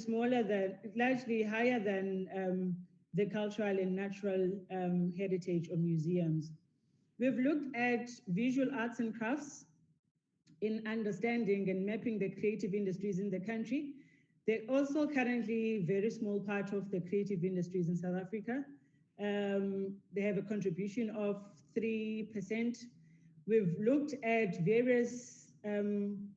higher than the cultural and natural heritage of museums. We've looked at visual arts and crafts in understanding and mapping the creative industries in the country. They're also currently a very small part of the creative industries in South Africa. They have a contribution of 3%. We've looked at various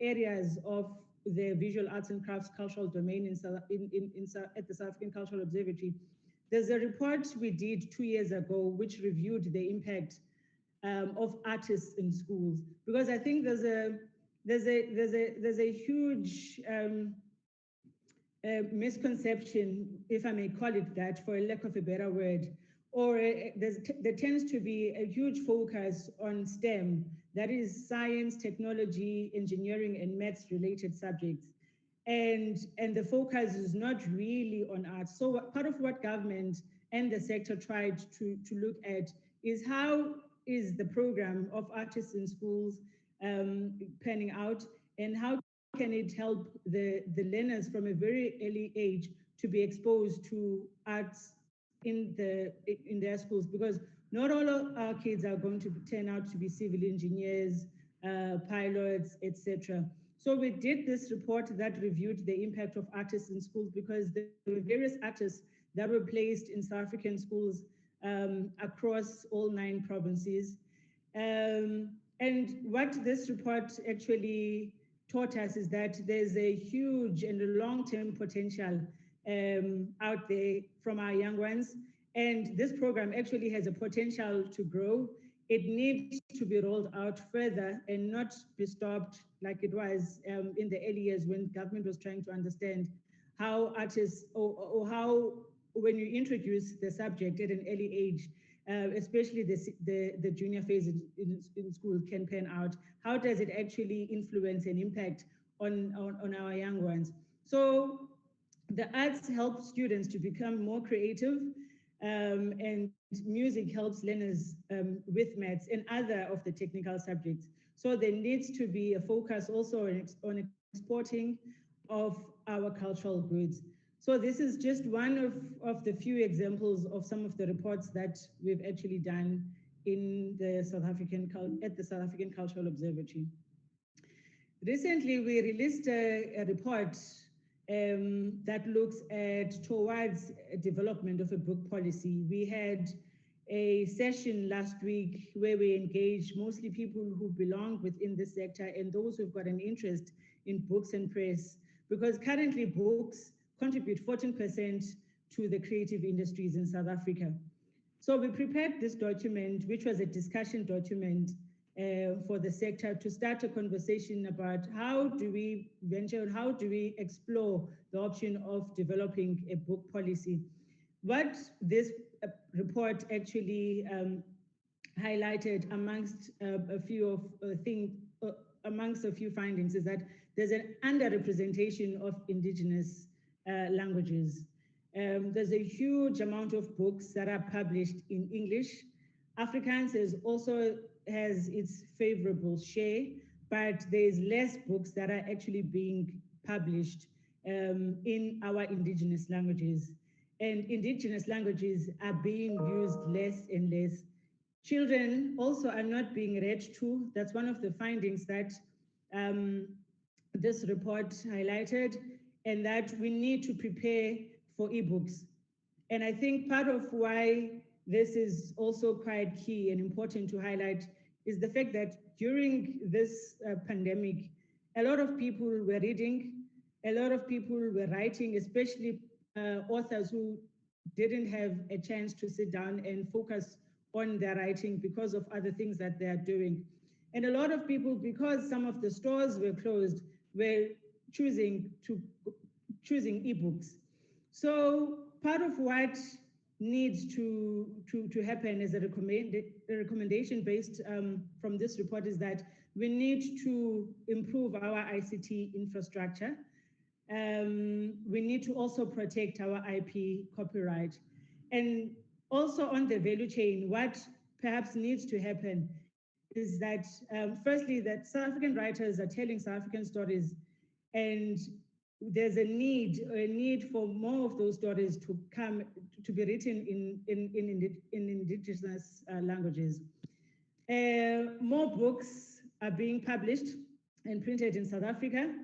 areas of the visual arts and crafts cultural domain at the South African Cultural Observatory. There's a report we did 2 years ago which reviewed the impact of artists in schools, because I think there's a huge misconception, if I may call it that, for a lack of a better word, or there tends to be a huge focus on STEM, that is science, technology, engineering, and maths related subjects. And the focus is not really on arts. So part of what government and the sector tried to look at is how is the program of artists in schools panning out, and how can it help the learners from a very early age to be exposed to arts in their schools, because not all of our kids are going to turn out to be civil engineers, pilots, etc. So we did this report that reviewed the impact of artists in schools, because there were various artists that were placed in South African schools across all 9 provinces. And what this report actually taught us is that there's a huge and a long-term potential out there from our young ones. And this program actually has a potential to grow. It needs to be rolled out further and not be stopped like it was in the early years when government was trying to understand how artists, or how when you introduce the subject at an early age, especially the junior phase in school can pan out. How does it actually influence and impact on our young ones? So the arts help students to become more creative, and music helps learners with maths and other of the technical subjects. So there needs to be a focus also on exporting of our cultural goods. So this is just one of the few examples of some of the reports that we've actually done in the at the South African Cultural Observatory. Recently, we released a report that looks towards development of a book policy. We had a session last week where we engaged mostly people who belong within the sector and those who've got an interest in books and press, because currently books contribute 14% to the creative industries in South Africa. So we prepared this document, which was a discussion document for the sector, to start a conversation about how do we venture, how do we explore the option of developing a book policy. What this report actually highlighted amongst a few findings is that there's an underrepresentation of indigenous languages. There's a huge amount of books that are published in English. Afrikaans has its favorable share, but there's less books that are actually being published in our indigenous languages. And indigenous languages are being used less and less. Children also are not being read to. That's one of the findings that this report highlighted, and that we need to prepare for ebooks. And I think part of why this is also quite key and important to highlight is the fact that during this pandemic, a lot of people were reading, a lot of people were writing, especially authors who didn't have a chance to sit down and focus on their writing because of other things that they are doing. And a lot of people, because some of the stores were closed, were choosing ebooks. So part of what needs to happen as a recommendation based from this report is that we need to improve our ICT infrastructure. We need to also protect our IP copyright. And also on the value chain, what perhaps needs to happen is that, firstly, that South African writers are telling South African stories, and there's a need for more of those stories to be written in indigenous languages. More books are being published and printed in South Africa.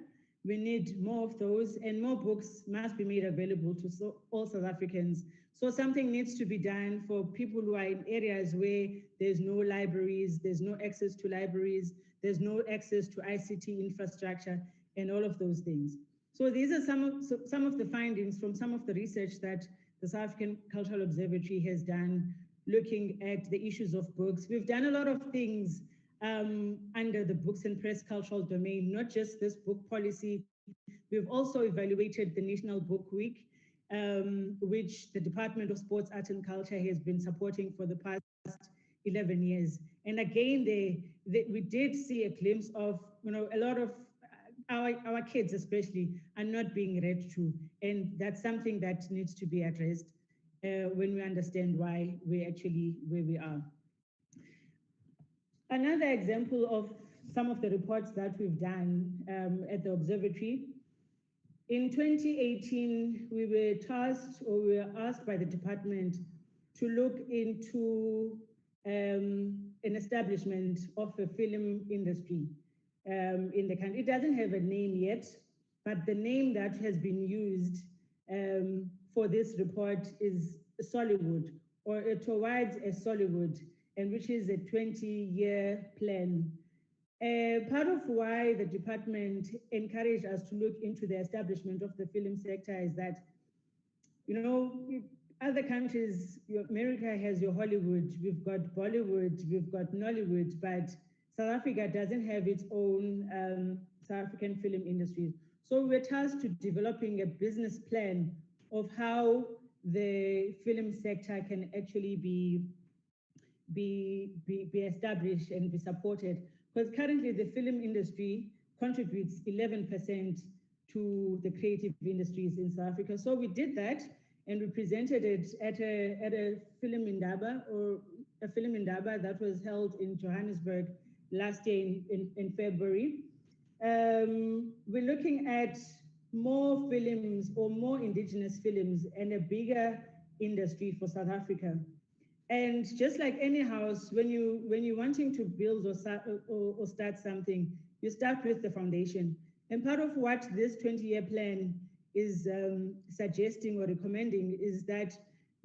We need more of those, and more books must be made available to all South Africans. So something needs to be done for people who are in areas where there's no libraries, there's no access to libraries, there's no access to ICT infrastructure, and all of those things. So these are some of the findings from some of the research that the South African Cultural Observatory has done, looking at the issues of books. We've done a lot of things under the books and press cultural domain, not just this book policy. We've also evaluated the National Book Week, which the Department of Sports, Art and Culture has been supporting for the past 11 years. And again, we did see a glimpse of, a lot of our kids especially are not being read to. And that's something that needs to be addressed when we understand why we're actually where we are. Another example of some of the reports that we've done at the observatory. In 2018, we were tasked, or we were asked by the department to look into an establishment of a film industry in the country. It doesn't have a name yet, but the name that has been used for this report is Sollywood, or towards a Sollywood, and which is a 20-year plan. Part of why the department encouraged us to look into the establishment of the film sector is that, other countries, America has your Hollywood, we've got Bollywood, we've got Nollywood, but South Africa doesn't have its own South African film industry. So we're tasked to developing a business plan of how the film sector can actually be established and be supported. Because currently the film industry contributes 11% to the creative industries in South Africa. So we did that, and we presented it at a film indaba, or a film indaba that was held in Johannesburg last year in February. We're looking at more films or more indigenous films and a bigger industry for South Africa. And just like any house, when you're wanting to build or start something, you start with the foundation. And part of what this 20-year plan is suggesting or recommending is that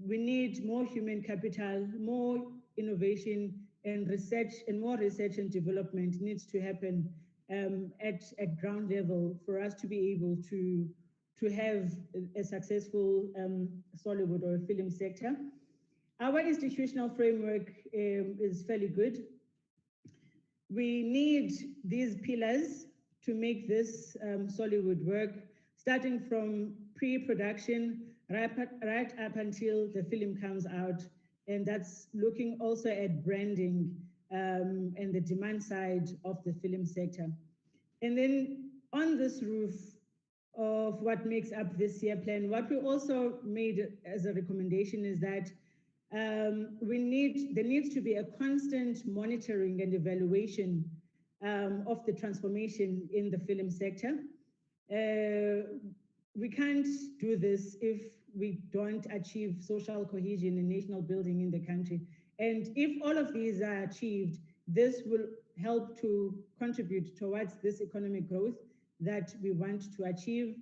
we need more human capital, more innovation and research, and more research and development needs to happen at ground level for us to be able to have a successful Sollywood or film sector. Our institutional framework is fairly good. We need these pillars to make this Sollywood work, starting from pre-production right up until the film comes out. And that's looking also at branding and the demand side of the film sector. And then on this roof of what makes up this year plan, what we also made as a recommendation is that there needs to be a constant monitoring and evaluation of the transformation in the film sector. We can't do this if we don't achieve social cohesion and national building in the country. And if all of these are achieved, this will help to contribute towards this economic growth that we want to achieve,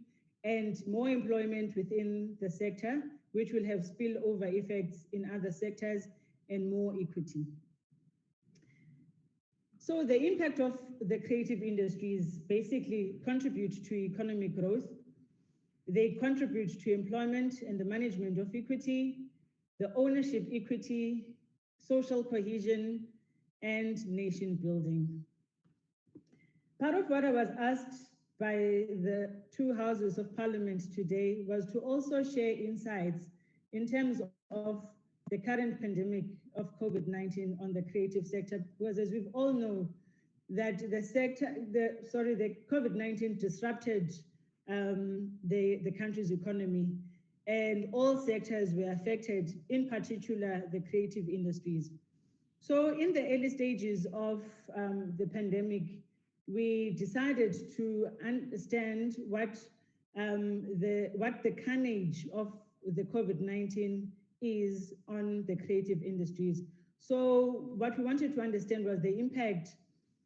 and more employment within the sector, which will have spillover effects in other sectors, and more equity. So the impact of the creative industries basically contribute to economic growth. They contribute to employment and the management of equity, the ownership equity, social cohesion, and nation building. Part of what I was asked by the two houses of parliament today was to also share insights in terms of the current pandemic of COVID-19 on the creative sector, because as we all know, that the COVID-19 disrupted the country's economy, and all sectors were affected, in particular the creative industries. So in the early stages of the pandemic, we decided to understand what the carnage of the COVID-19 is on the creative industries. So what we wanted to understand was the impact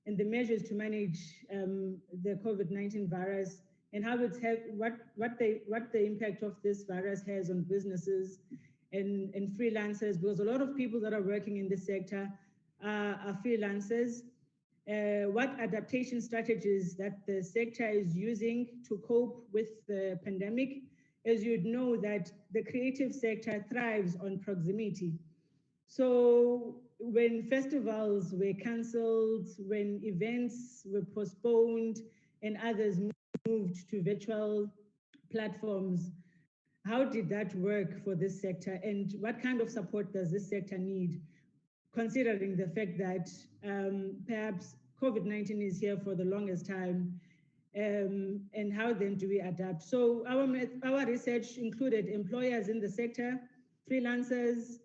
and the measures to manage the COVID-19 virus, and how it's what the impact of this virus has on businesses and freelancers, because a lot of people that are working in this sector are freelancers. What adaptation strategies that the sector is using to cope with the pandemic. As you'd know, that the creative sector thrives on proximity. So when festivals were cancelled, when events were postponed and others moved to virtual platforms, how did that work for this sector, and what kind of support does this sector need, considering the fact that perhaps COVID-19 is here for the longest time, and how then do we adapt? So our research included employers in the sector, freelancers,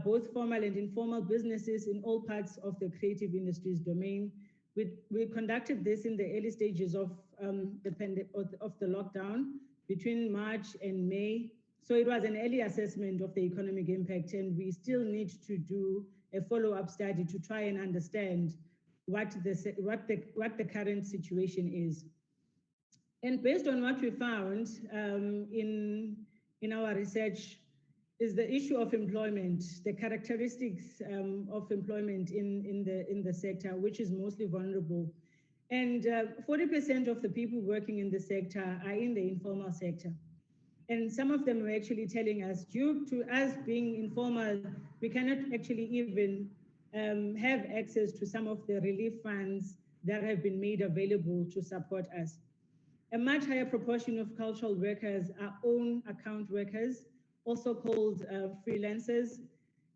both formal and informal businesses in all parts of the creative industries domain. We conducted this in the early stages of the lockdown between March and May. So it was an early assessment of the economic impact, and we still need to do a follow-up study to try and understand what the current situation is. And based on what we found in our research is the issue of employment, the characteristics of employment in the sector, which is mostly vulnerable. And 40% of the people working in the sector are in the informal sector. And some of them were actually telling us, due to us being informal, we cannot actually even have access to some of the relief funds that have been made available to support us. A much higher proportion of cultural workers are own account workers, also called freelancers.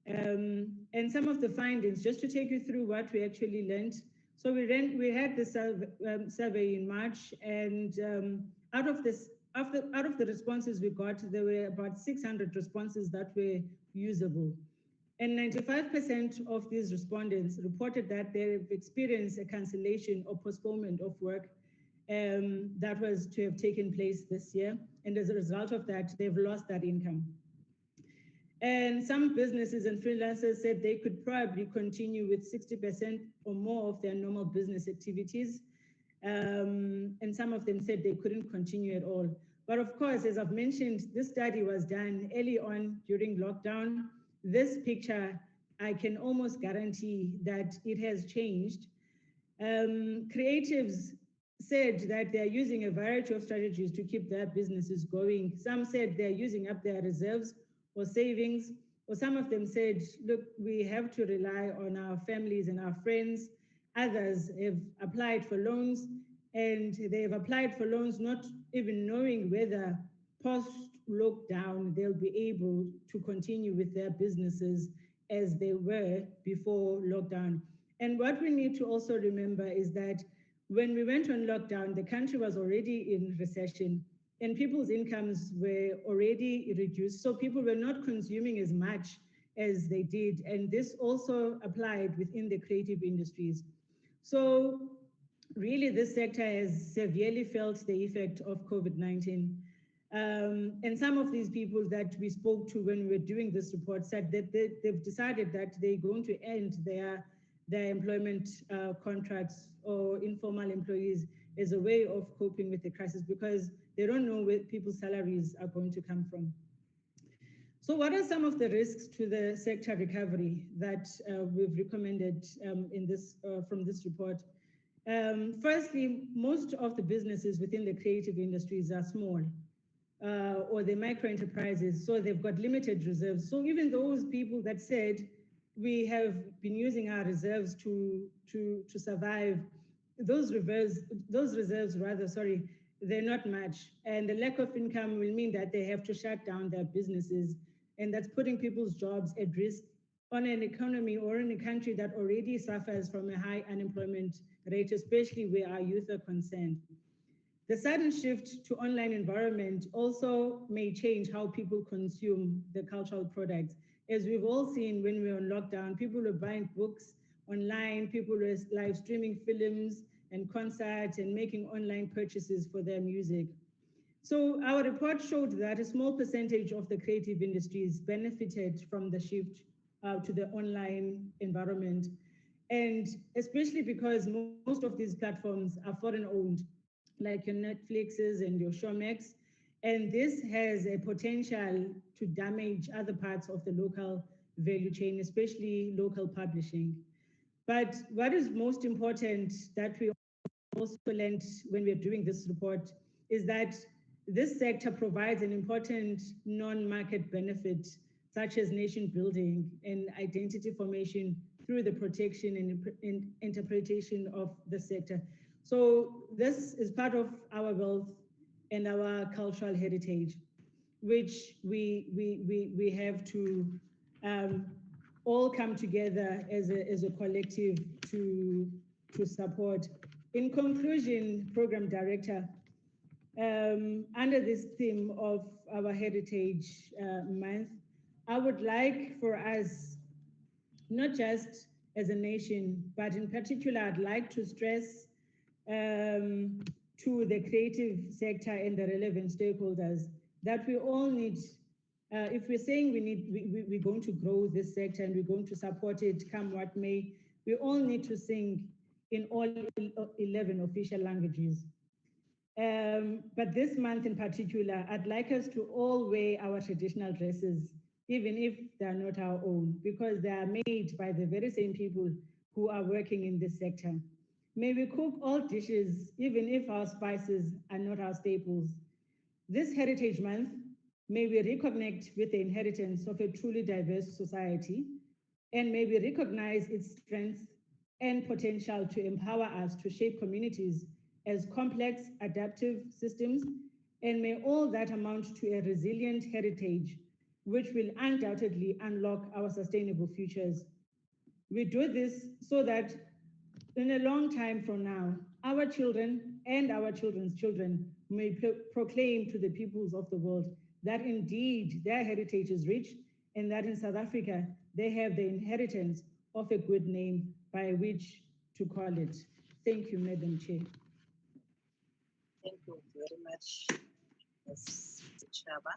And some of the findings, just to take you through what we actually learned. So we had this survey in March, and out of the responses we got, there were about 600 responses that were usable. And 95% of these respondents reported that they've experienced a cancellation or postponement of work. that was to have taken place this year. And as a result of that, they've lost that income. And some businesses and freelancers said they could probably continue with 60% or more of their normal business activities. And some of them said they couldn't continue at all. But of course, as I've mentioned, this study was done early on during lockdown. This picture, I can almost guarantee that it has changed. Creatives said that they're using a variety of strategies to keep their businesses going. Some said they're using up their reserves or savings, or some of them said, look, we have to rely on our families and our friends. Others have applied for loans, and they've applied for loans not even knowing whether post-lockdown they'll be able to continue with their businesses as they were before lockdown. And what we need to also remember is that when we went on lockdown, the country was already in recession and people's incomes were already reduced. So people were not consuming as much as they did. And this also applied within the creative industries. So really this sector has severely felt the effect of COVID-19. And some of these people that we spoke to when we were doing this report said that they've decided that they're going to end their employment contracts or informal employees as a way of coping with the crisis because they don't know where people's salaries are going to come from. So what are some of the risks to the sector recovery that we've recommended from this report? Firstly, most of the businesses within the creative industries are small or they're micro enterprises, so they've got limited reserves. So even those people that said we have been using our reserves to survive, those reserves, they're not much. And the lack of income will mean that they have to shut down their businesses, and that's putting people's jobs at risk on an economy or in a country that already suffers from a high unemployment rate, especially where our youth are concerned. The sudden shift to online environment also may change how people consume the cultural products. As we've all seen when we were on lockdown, people were buying books online, people were live streaming films and concerts and making online purchases for their music. So our report showed that a small percentage of the creative industries benefited from the shift to the online environment. And especially because most of these platforms are foreign owned, like your Netflixes and your Showmax. And this has a potential to damage other parts of the local value chain, especially local publishing. But what is most important that we also learned when we're doing this report is that this sector provides an important non-market benefit, such as nation building and identity formation through the protection and interpretation of the sector. So this is part of our wealth and our cultural heritage, which we have to all come together as a collective to support. In conclusion, Program Director, under this theme of our Heritage Month, I would like for us, not just as a nation, but in particular, I'd like to stress to the creative sector and the relevant stakeholders that we all need, if we're saying we're going to grow this sector and we're going to support it come what may, we all need to sing in all 11 official languages. But this month in particular, I'd like us to all wear our traditional dresses, even if they're not our own, because they are made by the very same people who are working in this sector. May we cook all dishes, even if our spices are not our staples. This Heritage Month, may we reconnect with the inheritance of a truly diverse society, and may we recognize its strengths and potential to empower us to shape communities as complex, adaptive systems, and may all that amount to a resilient heritage, which will undoubtedly unlock our sustainable futures. We do this so that in a long time from now, our children and our children's children may proclaim to the peoples of the world that indeed their heritage is rich and that in South Africa, they have the inheritance of a good name by which to call it. Thank you, Madam Chair. Thank you very much, Ms. Chaba.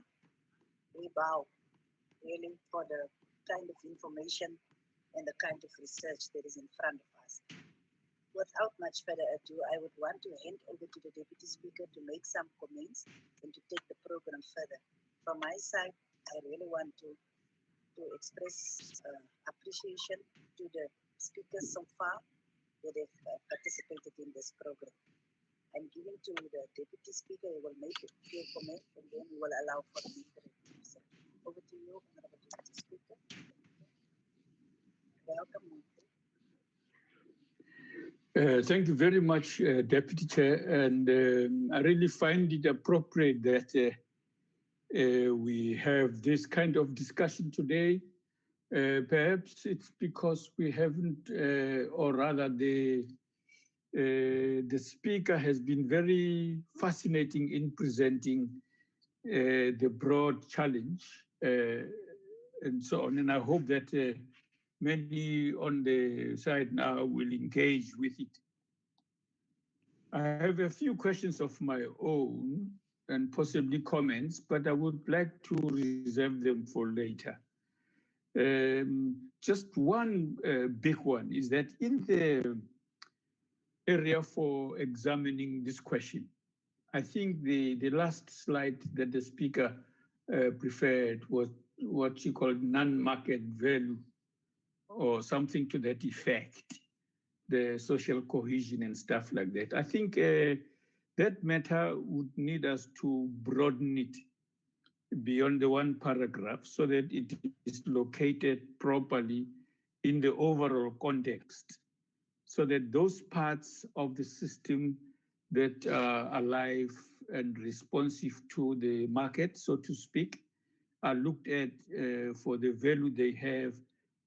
We bow really for the kind of information and the kind of research that is in front of us. Without much further ado, I would want to hand over to the Deputy Speaker to make some comments and to take the program further. From my side, I really want to express appreciation to the speakers so far that have participated in this program. I'm giving to the Deputy Speaker, who will make a few comments, and then we will allow for the interview. Over to you, Honorable Deputy Speaker. Welcome. Thank you very much, Deputy Chair, and I really find it appropriate that we have this kind of discussion today. Perhaps it's because we haven't, or rather the speaker has been very fascinating in presenting the broad challenge and so on. And I hope that many on the side now will engage with it. I have a few questions of my own and possibly comments, but I would like to reserve them for later. Just one big one is that in the area for examining this question, I think the last slide that the speaker preferred was what she called non-market value or something to that effect, the social cohesion and stuff like that. I think that matter would need us to broaden it beyond the one paragraph so that it is located properly in the overall context, so that those parts of the system that are alive and responsive to the market, so to speak, are looked at for the value they have,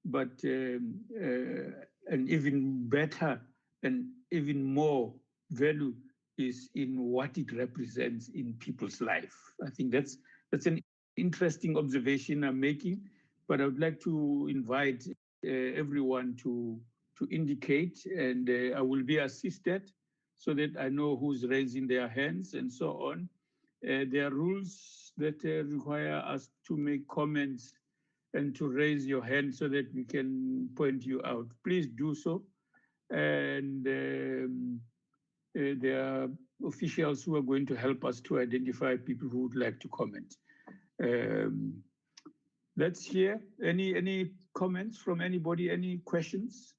but an even better and even more value is in what it represents in people's life. I think that's an interesting observation I'm making, but I would like to invite everyone to indicate, and I will be assisted so that I know who's raising their hands and so on. There are rules that require us to make comments and to raise your hand so that we can point you out. Please do so. And there are officials who are going to help us to identify people who would like to comment. Let's hear any comments from anybody, any questions?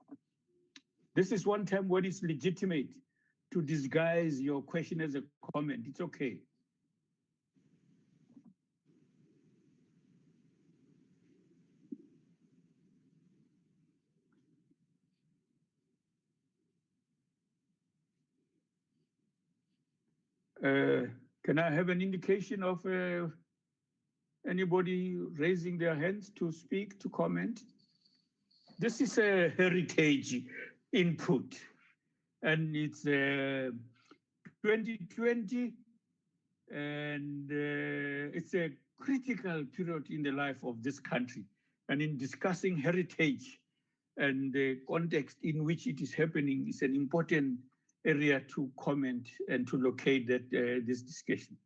This is one time when it's legitimate to disguise your question as a comment. It's okay. Can I have an indication of anybody raising their hands to speak, to comment? This is a heritage input, and it's 2020, and it's a critical period in the life of this country. And in discussing heritage and the context in which it is happening is an important area to comment and to locate that this discussion.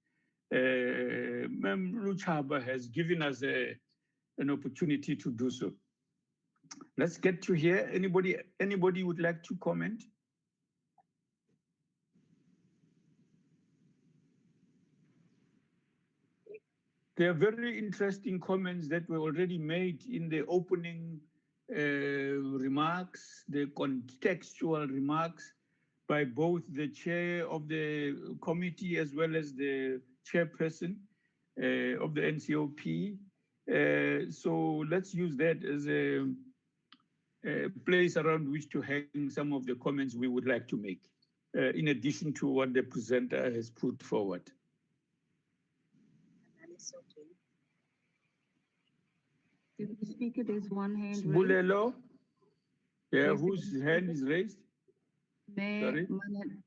Ma'am Luchaba has given us an opportunity to do so. Let's get to hear. Anybody would like to comment? There are very interesting comments that were already made in the opening remarks, the contextual remarks by both the chair of the committee as well as the chairperson of the NCOP. So let's use that as a place around which to hang some of the comments we would like to make, in addition to what the presenter has put forward. Deputy Speaker, there's one hand raised. Bulelo? Yeah, Yes, whose hand is raised? Sorry?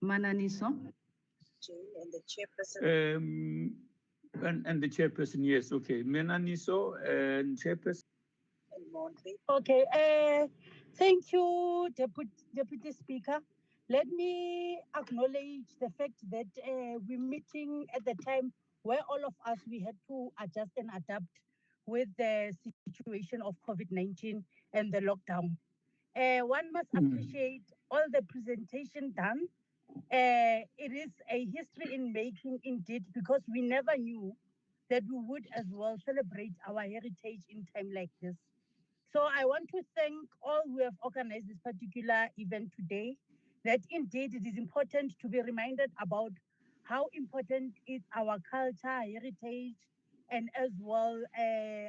Mananiso. And the chairperson. And the chairperson, yes, okay. Mananiso and chairperson. And Monty. Okay, thank you, Deputy Speaker. Let me acknowledge the fact that we're meeting at the time where all of us, we had to adjust and adapt with the situation of COVID-19 and the lockdown. One must appreciate all the presentation done. It is a history in making indeed, because we never knew that we would as well celebrate our heritage in time like this. So I want to thank all who have organized this particular event today, that indeed it is important to be reminded about how important is our culture, heritage, and as well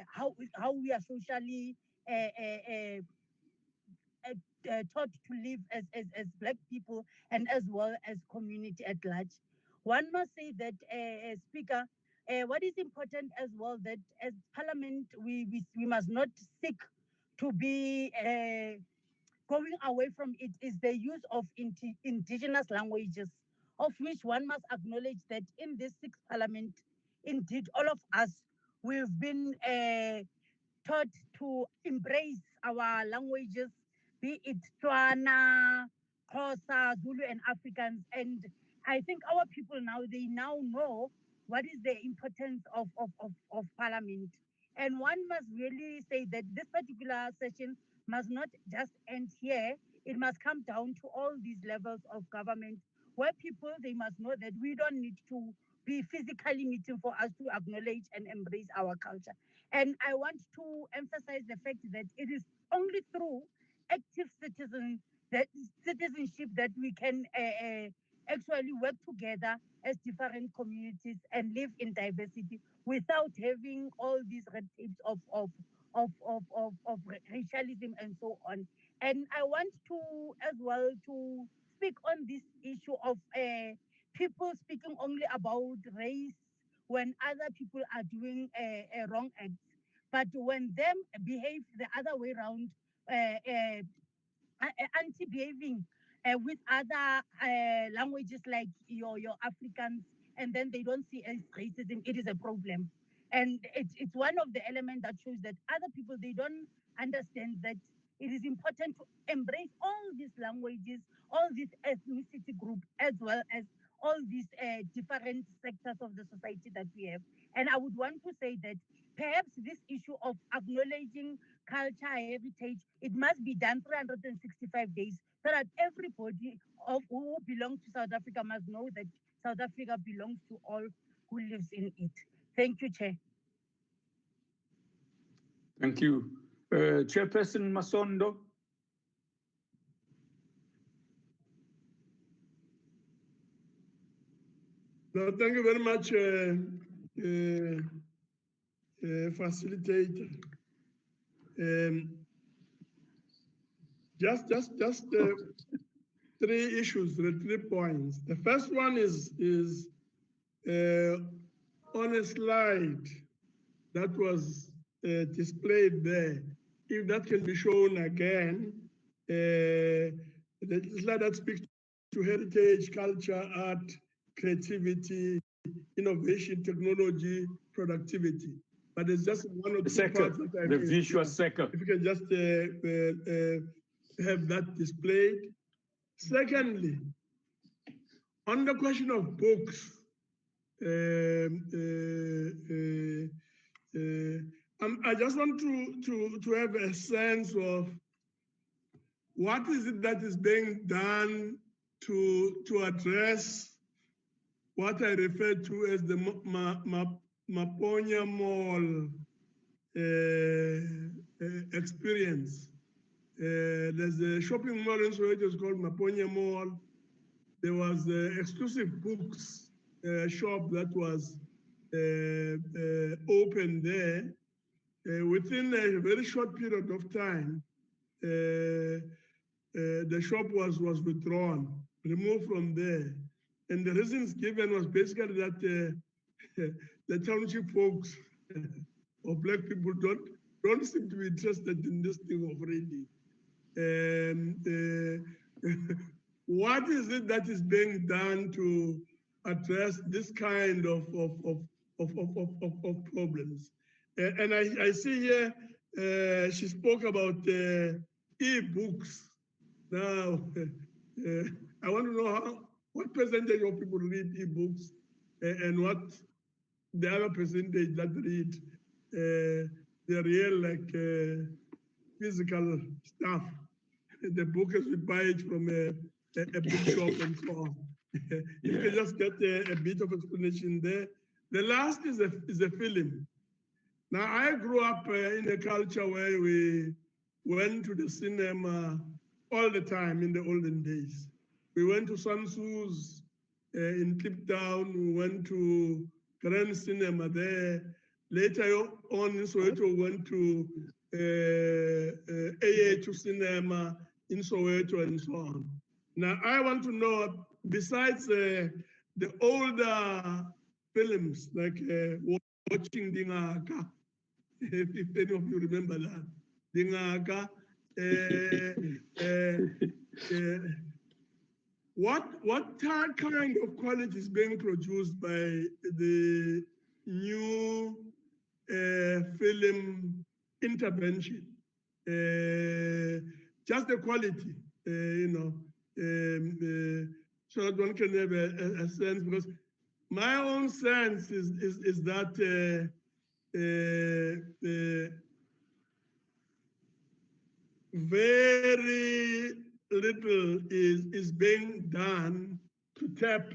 how we are socially taught to live as Black people and as well as community at large. One must say that, Speaker, what is important as well, that as Parliament, we must not seek to be going away from it, is the use of indigenous languages, of which one must acknowledge that in this sixth Parliament, indeed, all of us, we've been taught to embrace our languages, be it Tswana, Xhosa, Zulu, and Afrikaans. And I think our people now, they now know what is the importance of Parliament. And one must really say that this particular session must not just end here. It must come down to all these levels of government, where people, they must know that we don't need to be physically meeting for us to acknowledge and embrace our culture. And I want to emphasize the fact that it is only through active citizenship that we can actually work together as different communities and live in diversity without having all these red tapes of racialism and so on. And I want to as well to speak on this issue of people speaking only about race when other people are doing wrong acts, but when them behave the other way around, anti-behaving with other languages like your Africans, and then they don't see as racism, it is a problem. And it's one of the elements that shows that other people, they don't understand that it is important to embrace all these languages, all these ethnicity groups, as well as all these different sectors of the society that we have. And I would want to say that perhaps this issue of acknowledging culture, heritage, it must be done 365 days, so that everybody of who belongs to South Africa must know that South Africa belongs to all who lives in it. Thank you, Chair. Thank you. Chairperson Masondo. No, thank you very much, facilitator. Just three issues, 3 points. The first one is on a slide that was displayed there. If that can be shown again, the slide that speaks to heritage, culture, art, creativity, innovation, technology, productivity. But there's just one or two parts that I the visual sector. If you can just have that displayed. Secondly, on the question of books, I just want to have a sense of what is it that is being done to address what I refer to as the Maponya Mall experience. There's a shopping mall in Soweto, it's called Maponya Mall. There was the exclusive books shop that was open there. Within a very short period of time, the shop was withdrawn, removed from there. And the reasons given was basically that the township folks or Black people don't seem to be interested in this thing of reading. What is it that is being done to address this kind of problems? And I see here, she spoke about e-books. Now, I want to know what percentage of people read ebooks and what the other percentage that read the real physical stuff. The book as we buy it from a bookshop and so on. You can just get a bit of explanation there. The last is a film. Now, I grew up in a culture where we went to the cinema all the time in the olden days. We went to Sansu's in Kliptown, we went to Grand Cinema there. Later on in Soweto, we went to AA2 Cinema in Soweto and so on. Now, I want to know, besides the older films, like watching Dingaka, if any of you remember that, Dingaka, what kind of quality is being produced by the new film intervention? Just the quality, so that one can have a sense, because my own sense is that very little is being done to tap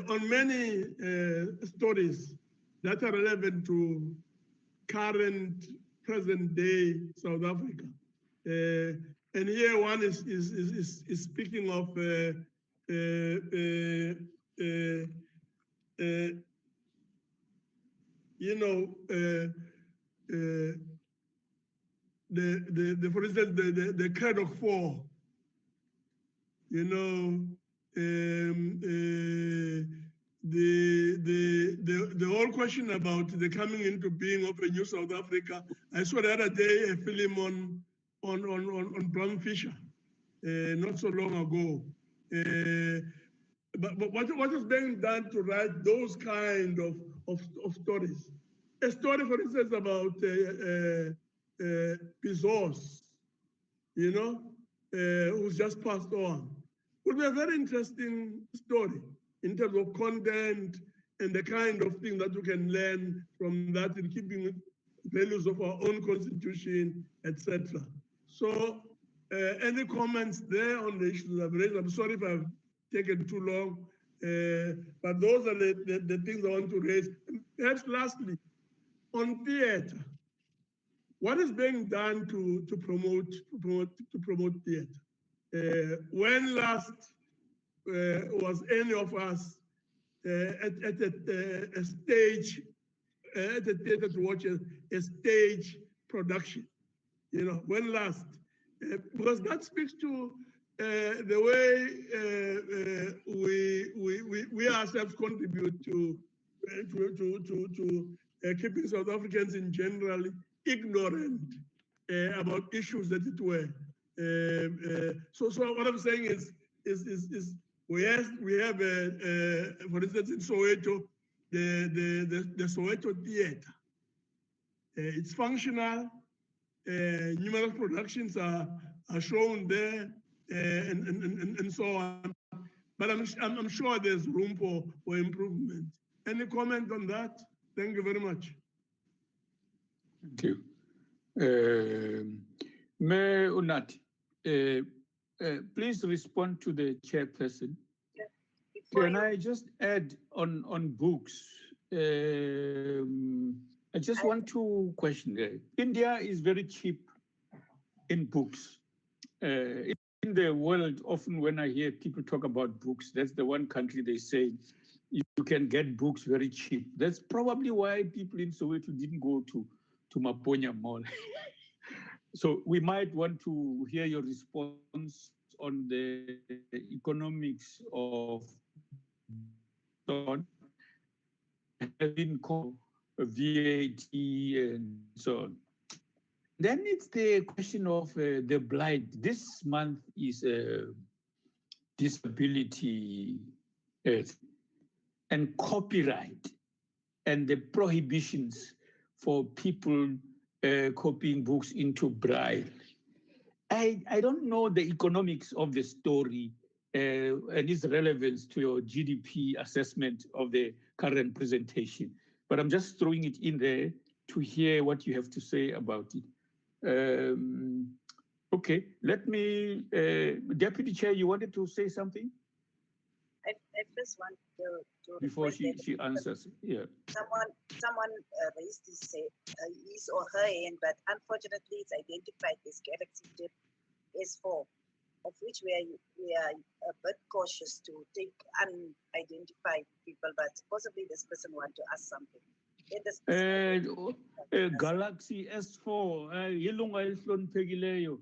on many stories that are relevant to current, present day South Africa. And here one is speaking of for instance, the Craddock Four, the whole question about the coming into being of a new South Africa. I saw the other day a film on Brown Fisher, not so long ago. But what is being done to write those kind of stories? A story, for instance, about Bezos, who's just passed on, would be a very interesting story in terms of content and the kind of thing that you can learn from that in keeping values of our own constitution, etc. So, any comments there on the issues I've raised? I'm sorry if I've taken too long, but those are the things I want to raise. Perhaps lastly, on theater, what is being done to promote theater? When last was any of us at a stage, at a theater to watch a stage production? When last? Because that speaks to the way we ourselves contribute to keeping South Africans in general ignorant about issues that it were. So what I'm saying is we have for instance in Soweto, the Soweto Theatre. It's functional. Numerous productions are shown there, and so on. But I'm sure there's room for improvement. Any comment on that? Thank you very much. Thank you. Mayor Unati, please respond to the chairperson. Can I just add on books? I just want to question there. India is very cheap in books. In the world, often when I hear people talk about books, that's the one country they say you can get books very cheap. That's probably why people in Soweto didn't go to Maponya Mall. So we might want to hear your response on the economics of having VAT and so on. Then it's the question of the blind. This month is disability and copyright and the prohibitions for people copying books into Braille. I don't know the economics of the story and its relevance to your GDP assessment of the current presentation. But I'm just throwing it in there to hear what you have to say about it. Okay, let me, Deputy Chair, you wanted to say something? I first want to before she answers. Yeah. Someone raised his or her hand, but unfortunately it's identified as Galaxy Tab S4, of which we are a bit cautious to take unidentified people, but possibly this person want to ask something. Galaxy S4 yilunga elihloniphekileyo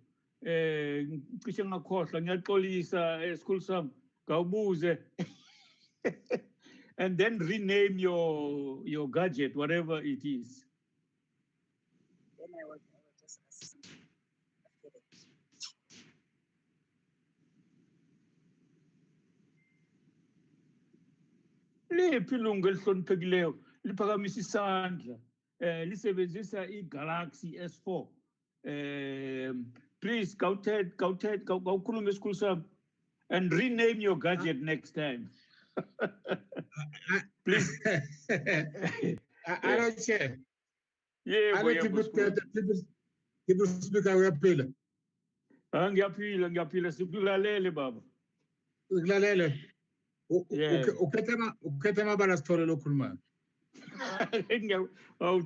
cishe ngakhohlwa ngiyaxolisa school sam kawubuze and then rename your gadget whatever it is. Then I will just ask something. Liphi ilunga elihloniphekileyo liphakamisa isandla lisebenzisa iGalaxy S4 please kawukhulume esikhulu sami and rename your gadget next time. Please. I don't share. Yeah, people speak uyaphila. Ngiyaphila sikulalele baba. Ukulalele. Ukhetha amabala sithole lokhuluma. Oh,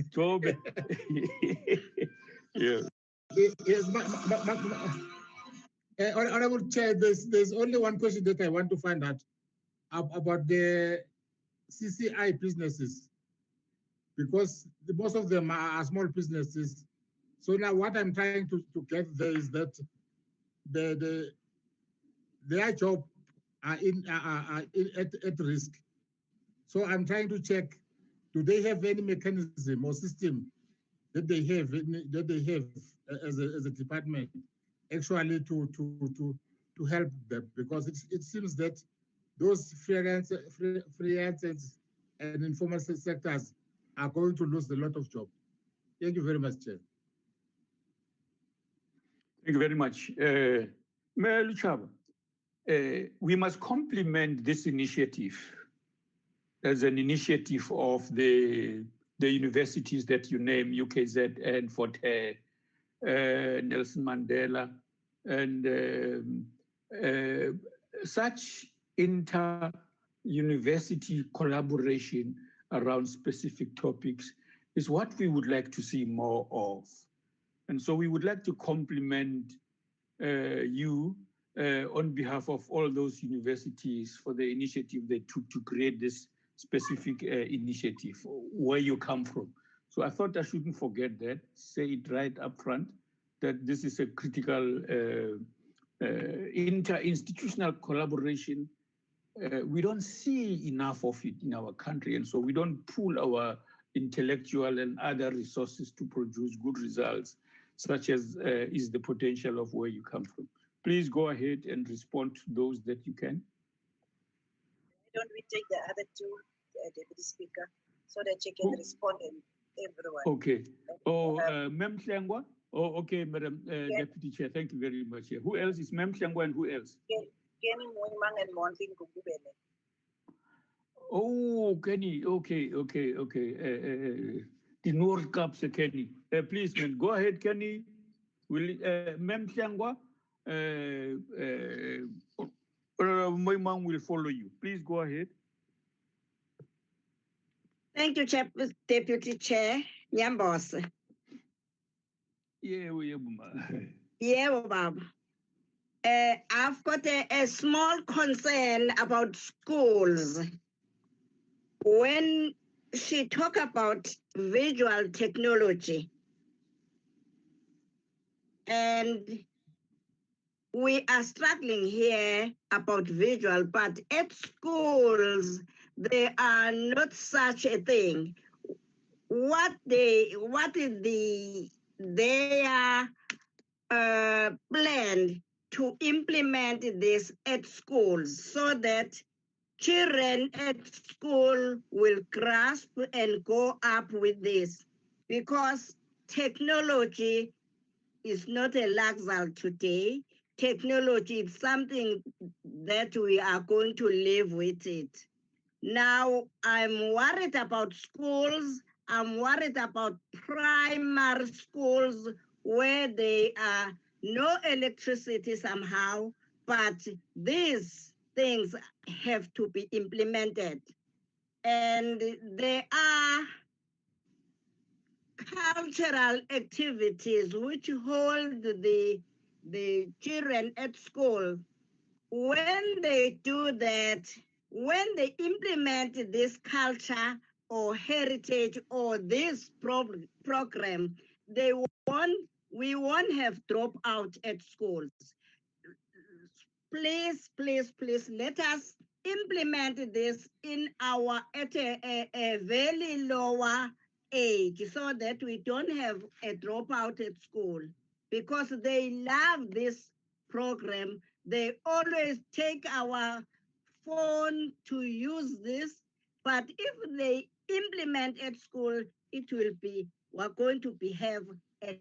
Jobe. Yeah. Yes, Honorable Chair, there's only one question that I want to find out about the CCI businesses, because most of them are small businesses. So now what I'm trying to get there is that their job are at risk. So I'm trying to check, do they have any mechanism or system that they have as a department actually to help them, because it seems that those freelancers and informal sectors are going to lose a lot of jobs. Thank you very much, Chair. Thank you very much. Mayor Luchaba, we must compliment this initiative as an initiative of the universities that you name, UKZ and Fort Hare, Nelson Mandela, and such inter-university collaboration around specific topics is what we would like to see more of. And so we would like to compliment you on behalf of all those universities for the initiative they took to create this specific initiative, where you come from. So I thought I shouldn't forget that, say it right up front, that this is a critical inter-institutional collaboration. We don't see enough of it in our country, and so we don't pool our intellectual and other resources to produce good results, such as is the potential of where you come from. Please go ahead and respond to those that you can. Why don't we take the other two, Deputy Speaker, so that you can respond and everyone. Okay. Oh, Mem Tlangwa? Oh, okay, Madam Deputy Chair. Thank you very much. Yeah. Who else is Mem Tlangwa and who else? Kenny Moimang and Monting Kukubele. Oh, Kenny. Okay. The North Caps, Kenny. Please, man, go ahead, Kenny. Will Mem Tlangwa? Moimang will follow you. Please go ahead. Thank you, Deputy Chair. Nyambos. Yeah, Bob. I've got a small concern about schools. When she talk about visual technology, and we are struggling here about visual, but at schools, there are not such a thing. What is their plan to implement this at schools so that children at school will grasp and go up with this? Because technology is not a luxury today. technology is something that we are going to live with it. Now, I'm worried about schools. I'm worried about primary schools where there are no electricity somehow, but these things have to be implemented. And there are cultural activities which hold the children at school. When they do that, when they implement this culture or heritage or this program, we won't have dropout at schools. Please, please, please, let us implement this at a very lower age so that we don't have a dropout at school, because they love this program. They always take our phone to use this, but if they implement at school, it will be, we're going to have a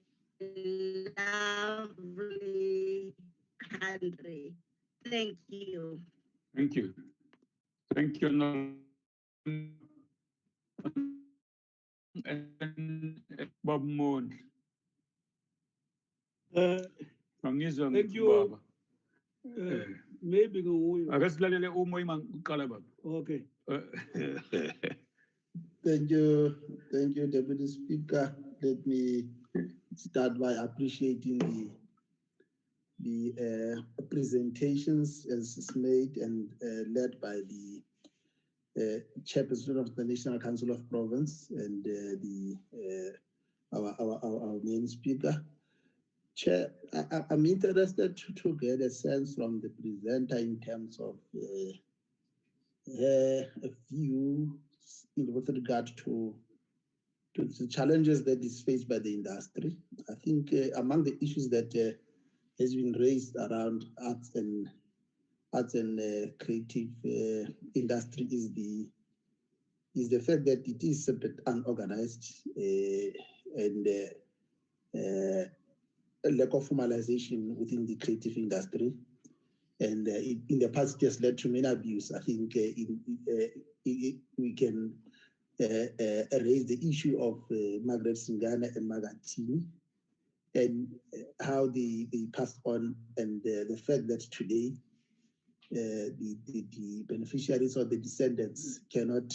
lovely country. Thank you. Thank you. Thank you. And Bob Moon. Thank you. Maybe okay. Thank you, Deputy Speaker. Let me start by appreciating the presentations as made and led by the Chairperson of the National Council of Province and our main speaker. Chair, I'm interested to get a sense from the presenter in terms of a view with regard to the challenges that is faced by the industry. I think among the issues that has been raised around arts and creative industry is the fact that it is a bit unorganized and a lack of formalization within the creative industry. And in the past, it has led to many abuse. I think we can raise the issue of Margaret Singana and Magatini and how they passed on, and the fact that today the beneficiaries or the descendants cannot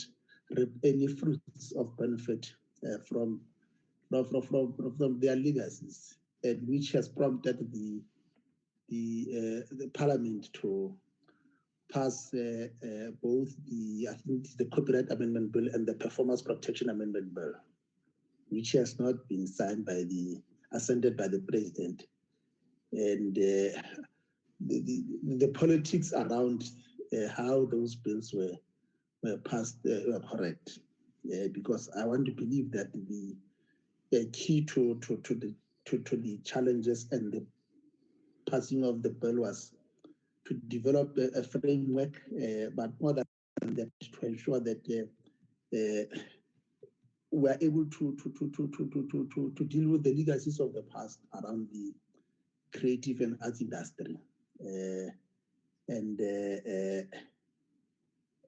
reap any fruits of benefit from their legacies, and which has prompted the Parliament to pass both the Copyright Amendment Bill and the Performance Protection Amendment Bill, which has not been signed assented by the President. And the politics around how those bills were passed were correct, because I want to believe that the key to the challenges and the passing of the bill was to develop a framework, but more than that, to ensure that we are able to deal with the legacies of the past around the creative and arts industry. And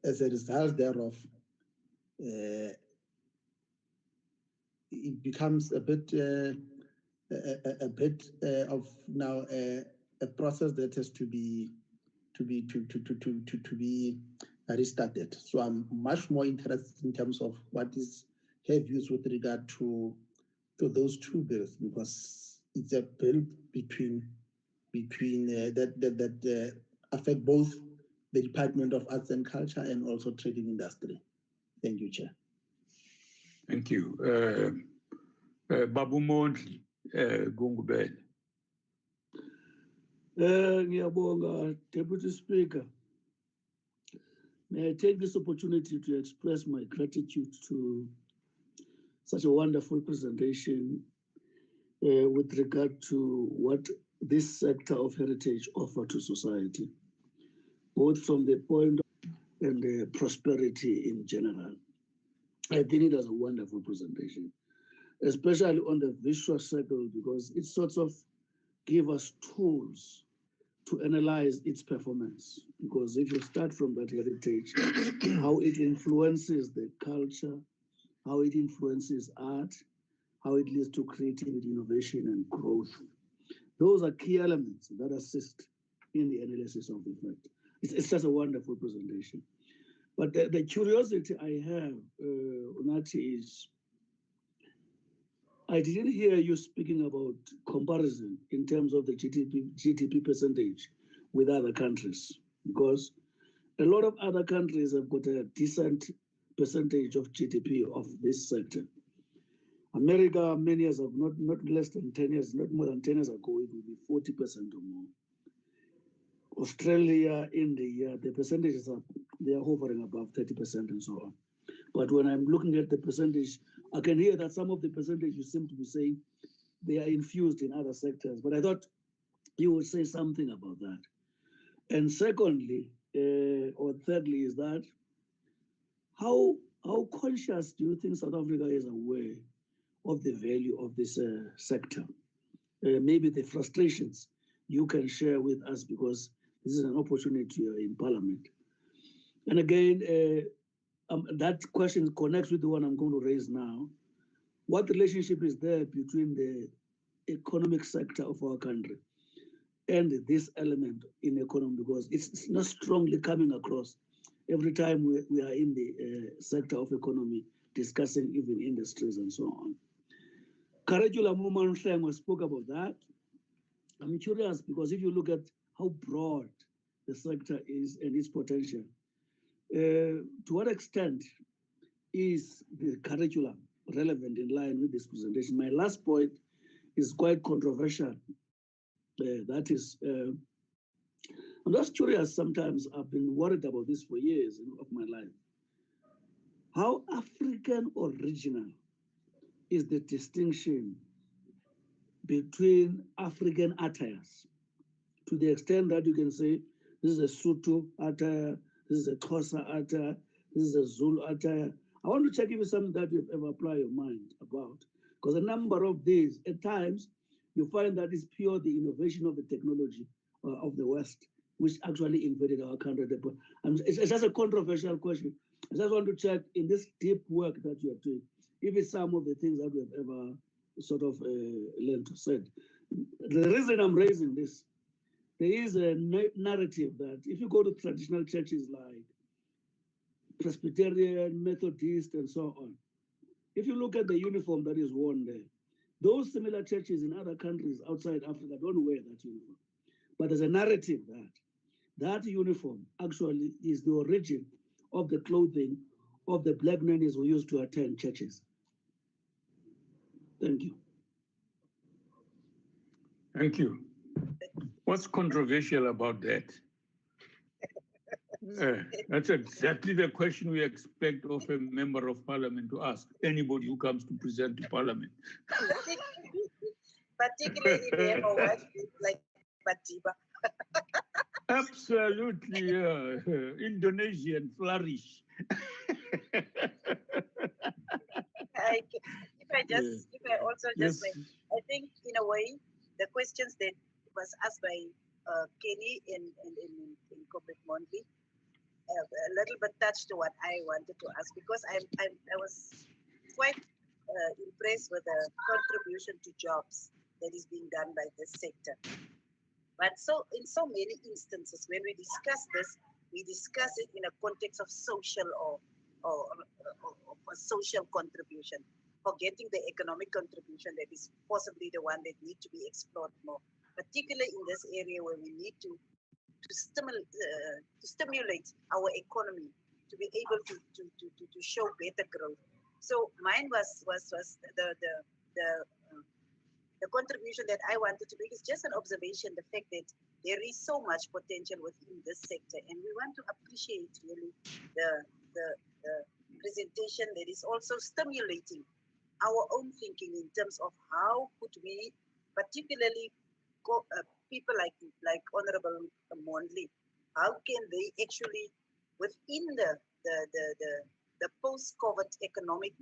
as a result thereof, it becomes a bit of now a process that has to be restarted. So I'm much more interested in terms of what is her views with regard to those two bills, because it's a bill between that affect both the Department of Arts and Culture and also trading industry. Thank you, Chair. Thank you. Babu Mondli, Gungubel. Ngiyabonga, Deputy Speaker. May I take this opportunity to express my gratitude to such a wonderful presentation with regard to what this sector of heritage offers to society, both from the point of and prosperity in general. I think it was a wonderful presentation, especially on the visual circle, because it sort of gave us tools to analyze its performance, because if you start from that heritage, how it influences the culture, how it influences art, how it leads to creativity, innovation, and growth. Those are key elements that assist in the analysis of the fact. It's just a wonderful presentation. But the curiosity I have, Unati, is I didn't hear you speaking about comparison in terms of the GDP percentage with other countries, because a lot of other countries have got a decent percentage of GDP of this sector. America, many years ago, not less than 10 years, not more than 10 years ago, it would be 40% or more. Australia, India, the percentages are, they are hovering above 30% and so on. But when I'm looking at the percentage, I can hear that some of the percentage you seem to be saying they are infused in other sectors. But I thought you would say something about that. And secondly, or thirdly, is that how conscious do you think South Africa is aware of the value of this sector? Maybe the frustrations you can share with us, because this is an opportunity in Parliament. And again, that question connects with the one I'm going to raise now. What relationship is there between the economic sector of our country and this element in economy? Because it's not strongly coming across every time we are in the sector of economy, discussing even industries and so on. Curriculum Muman spoke about that. I'm curious because if you look at how broad the sector is and its potential, to what extent is the curriculum relevant in line with this presentation? My last point is quite controversial. That is, I'm just curious, sometimes I've been worried about this for years of my life. How African or regional is the distinction between African attires, to the extent that you can say, this is a Sotho attire, this is a Xhosa attire, this is a Zulu attire. I want to check if it's something that you've ever applied your mind about, because a number of these, at times, you find that it's pure the innovation of the technology of the West, which actually invaded our country. It's just a controversial question. I just want to check in this deep work that you are doing, if it's some of the things that we have ever sort of learned to say. The reason I'm raising this, there is a narrative that if you go to traditional churches like Presbyterian, Methodist, and so on, if you look at the uniform that is worn there, those similar churches in other countries outside Africa don't wear that uniform. But there's a narrative that that uniform actually is the origin of the clothing of the black nannies who used to attend churches. Thank you. Thank you. What's controversial about that? That's exactly the question we expect of a member of parliament to ask anybody who comes to present to parliament. Particularly if they have a wife like Madiba. Absolutely, Indonesian flourish. If I also just may, I think in a way, the questions that was asked by Kenny in Corporate Monthly, a little bit touched to what I wanted to ask, because I was quite impressed with the contribution to jobs that is being done by this sector. But so in so many instances, when we discuss this, we discuss it in a context of social or a social contribution, forgetting the economic contribution that is possibly the one that need to be explored more, particularly in this area where we need to stimulate our economy to be able to show better growth. So mine was the contribution that I wanted to make is just an observation, the fact that there is so much potential within this sector, and we want to appreciate really the presentation that is also stimulating our own thinking in terms of how could we, particularly people like Honorable Mondli, how can they actually within the post-COVID economic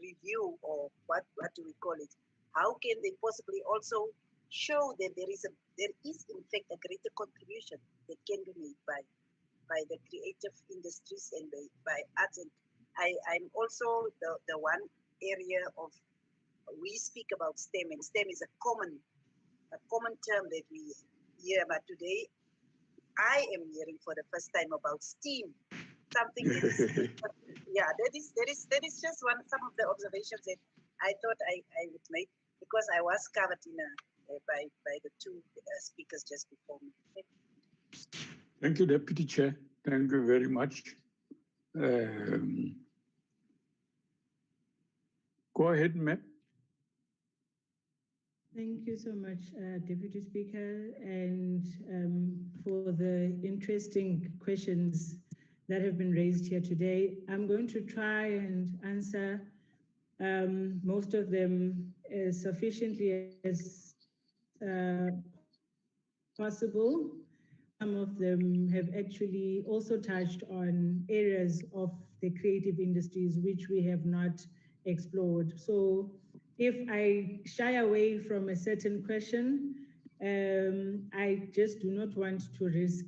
review, or what do we call it? How can they possibly also show that there is in fact a greater contribution that can be made by the creative industries and by arts. And I'm also the one area of, we speak about STEM, and STEM is a common term that we hear about today. I am hearing for the first time about STEAM, something that is, yeah, that is just some of the observations that I thought I would make, because I was covered by the two speakers just before me. Thank you, Deputy Chair. Thank you very much. Go ahead, ma'am. Thank you so much, Deputy Speaker, and for the interesting questions that have been raised here today. I'm going to try and answer most of them as sufficiently as possible. Some of them have actually also touched on areas of the creative industries which we have not explored. So if I shy away from a certain question, I just do not want to risk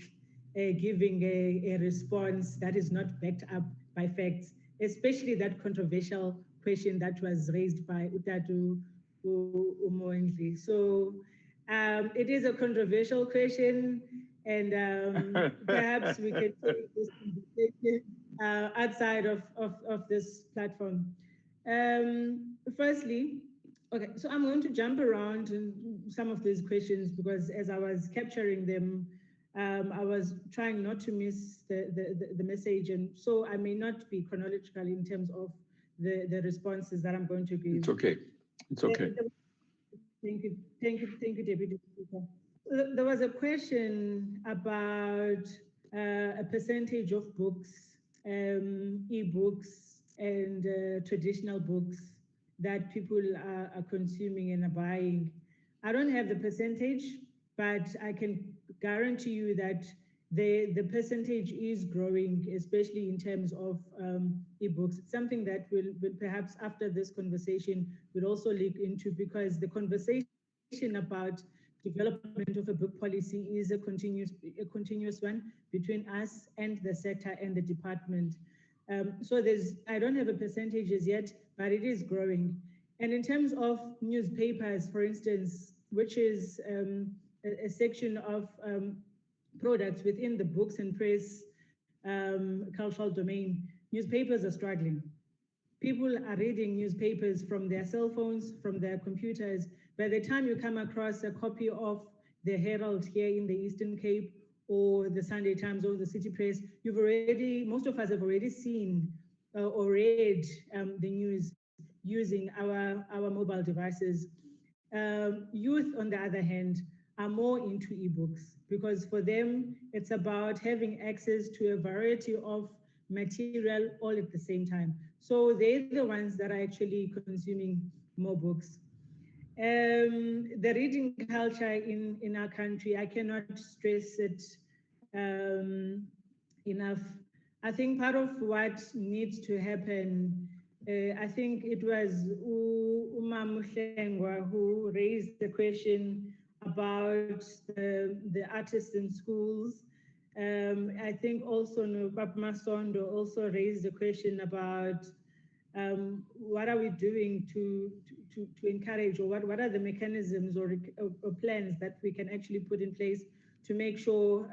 giving a response that is not backed up by facts, especially that controversial question that was raised by Utatu Umoendli. So it is a controversial question, and perhaps we can take this conversation outside of this platform. Firstly, okay, so I'm going to jump around in some of these questions because as I was capturing them, I was trying not to miss the message, and so I may not be chronological in terms of the responses that I'm going to give. It's okay. It's okay. Thank you, Deputy Speaker. There was a question about a percentage of books, e-books, and traditional books that people are consuming and are buying. I don't have the percentage, but I can guarantee you that the percentage is growing, especially in terms of e-books. It's something that will perhaps after this conversation we'll also look into, because the conversation about development of a book policy is a continuous one between us and the sector and the department. So I don't have a percentage as yet, but it is growing. And in terms of newspapers, for instance, which is a section of products within the books and press cultural domain, newspapers are struggling. People are reading newspapers from their cell phones, from their computers. By the time you come across a copy of the Herald here in the Eastern Cape, or the Sunday Times or the City Press, most of us have already seen or read the news using our mobile devices. Youth, on the other hand, are more into ebooks, because for them, it's about having access to a variety of material all at the same time. So they're the ones that are actually consuming more books. The reading culture in our country, I cannot stress it enough. I think part of what needs to happen, I think it was Uma Muhlengwa who raised the question about the artists in schools. I think also Nupap Masondo also raised the question about what are we doing to encourage, or what are the mechanisms or plans that we can actually put in place to make sure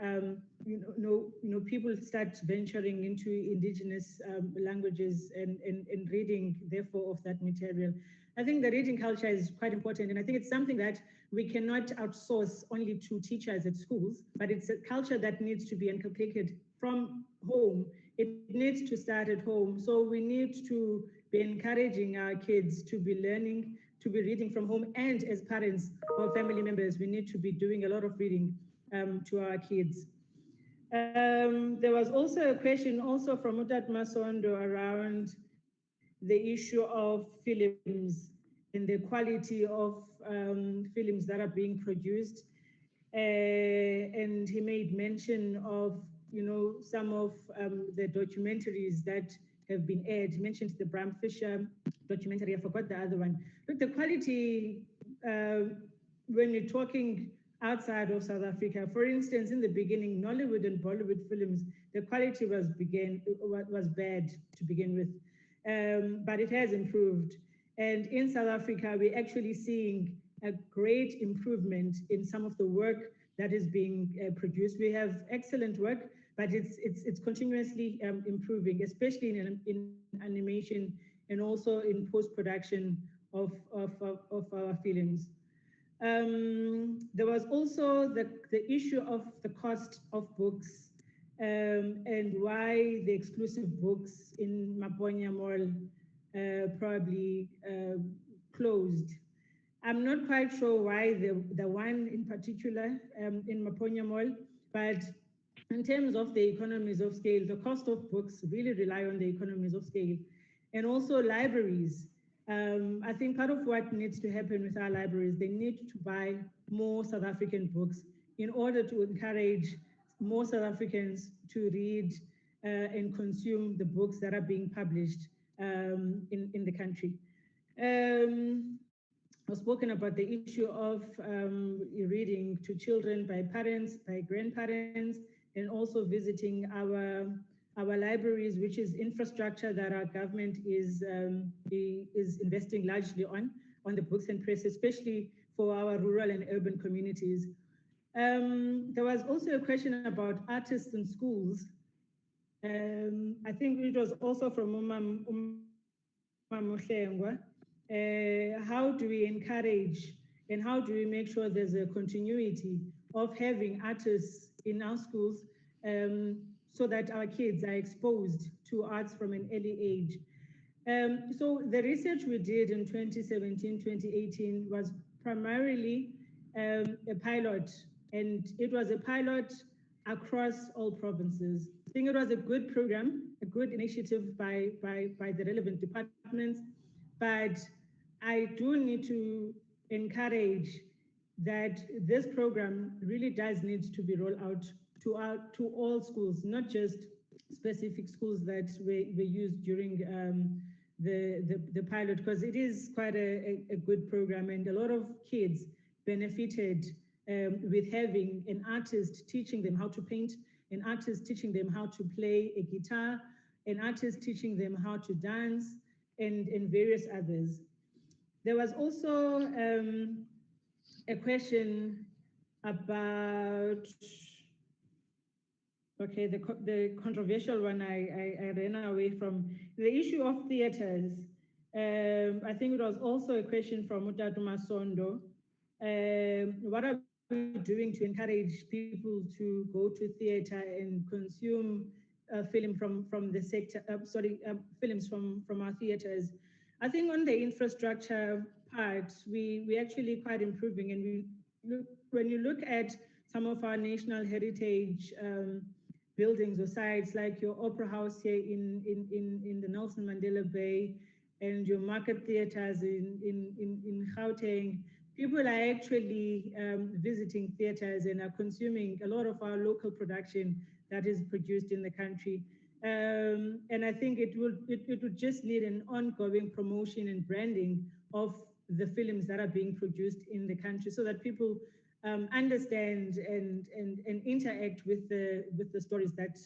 people start venturing into indigenous languages and reading, therefore, of that material. I think the reading culture is quite important, and I think it's something that we cannot outsource only to teachers at schools, but it's a culture that needs to be inculcated from home. It needs to start at home. So we need to be encouraging our kids to be learning, to be reading from home, and as parents or family members, we need to be doing a lot of reading to our kids. There was also a question also from Utat Masondo around the issue of films and the quality of films that are being produced. And he made mention of, some of the documentaries that have been aired. He mentioned the Bram Fisher documentary, I forgot the other one. Look, the quality, when you're talking outside of South Africa, for instance, in the beginning, Nollywood and Bollywood films, the quality was bad to begin with, but it has improved. And in South Africa, we're actually seeing a great improvement in some of the work that is being produced. We have excellent work, but it's continuously improving, especially in animation and also in post-production of our films. There was also the issue of the cost of books and why the exclusive books in Maponya Mall probably closed. I'm not quite sure why the one in particular in Maponya Mall, but in terms of the economies of scale, the cost of books really rely on the economies of scale. And also libraries. I think part of what needs to happen with our libraries, they need to buy more South African books in order to encourage more South Africans to read and consume the books that are being published in the country. I've spoken about the issue of reading to children by parents, by grandparents, and also visiting our libraries, which is infrastructure that our government is investing largely on the books and press, especially for our rural and urban communities. There was also a question about artists in schools. I think it was also from Muhlengwa. How do we encourage and how do we make sure there's a continuity of having artists in our schools so that our kids are exposed to arts from an early age? So the research we did in 2017, 2018 was primarily a pilot, and it was a pilot across all provinces. I think it was a good program, a good initiative by the relevant departments, but I do need to encourage that this program really does need to be rolled out to all schools, not just specific schools that were used during the pilot, because it is quite a good program, and a lot of kids benefited with having an artist teaching them how to paint, an artist teaching them how to play a guitar, an artist teaching them how to dance, and various others. There was also a question about, okay, the controversial one I ran away from, the issue of theaters. I think it was also a question from Mutatu Masondo. What are we doing to encourage people to go to theater and consume film from the sector, films from our theaters? I think on the infrastructure part, we actually quite improving, and when you look at some of our national heritage buildings or sites, like your Opera House here in the Nelson Mandela Bay, and your market theaters in Gauteng, people are actually visiting theaters and are consuming a lot of our local production that is produced in the country. And I think it would just need an ongoing promotion and branding of the films that are being produced in the country, so that people understand and interact with the stories that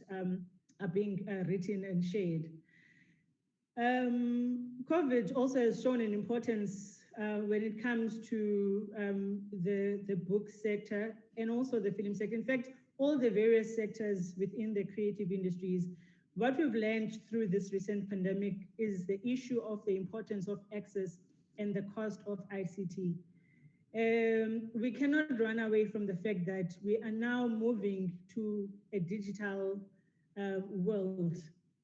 are being written and shared. COVID also has shown an importance when it comes to the book sector and also the film sector. In fact, all the various sectors within the creative industries. What we've learned through this recent pandemic is the issue of the importance of access and the cost of ICT. We cannot run away from the fact that we are now moving to a digital world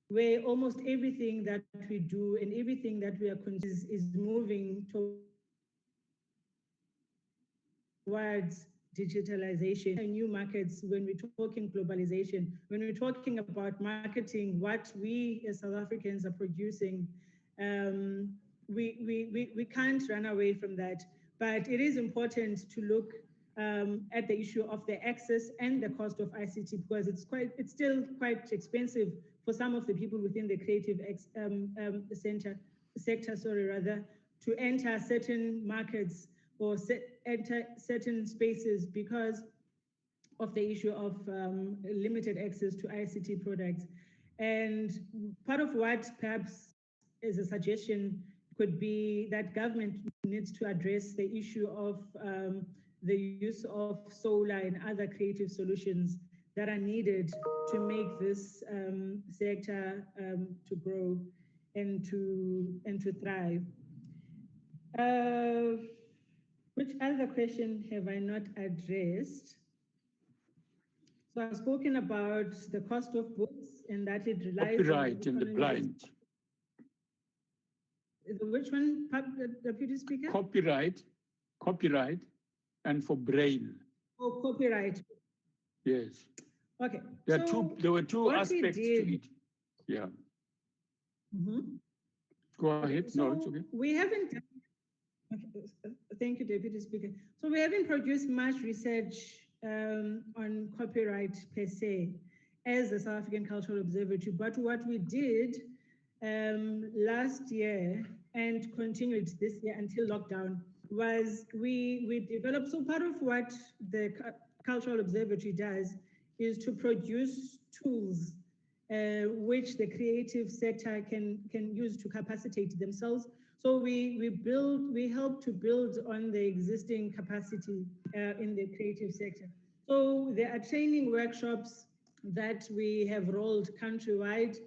where almost everything that we do and everything that we are consuming is moving towards digitalization and new markets. When we're talking globalization, when we're talking about marketing, what we as South Africans are producing, we can't run away from that. But it is important to look at the issue of the access and the cost of ICT, because it's still quite expensive for some of the people within the creative sector, to enter certain markets or enter certain spaces because of the issue of limited access to ICT products. And part of what perhaps is a suggestion could be that government needs to address the issue of the use of solar and other creative solutions that are needed to make this sector to grow and to thrive. Which other question have I not addressed? So I've spoken about the cost of books and that it relies copyright on and the blind. Which one, Deputy Speaker? Copyright, and for braille. Oh, copyright. Yes. Okay. There were two aspects to it. Yeah. Go ahead. So no, it's okay. We haven't. Thank you, Deputy Speaker. So we haven't produced much research on copyright per se as the South African Cultural Observatory, but what we did last year and continued this year until lockdown was we developed, so part of what the Cultural Observatory does is to produce tools which the creative sector can use to capacitate themselves. So we help to build on the existing capacity in the creative sector. So there are training workshops that we have rolled countrywide,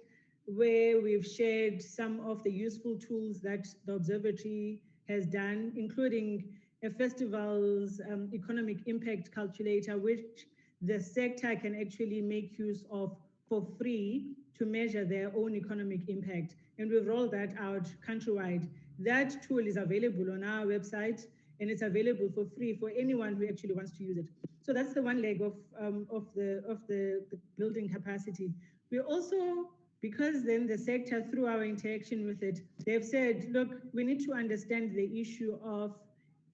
where we've shared some of the useful tools that the observatory has done, including a festival's economic impact calculator, which the sector can actually make use of for free to measure their own economic impact. And we've rolled that out countrywide. That tool is available on our website, and it's available for free for anyone who actually wants to use it. So that's the one leg of the building capacity. We also, because then the sector, through our interaction with it, they've said, look, we need to understand the issue of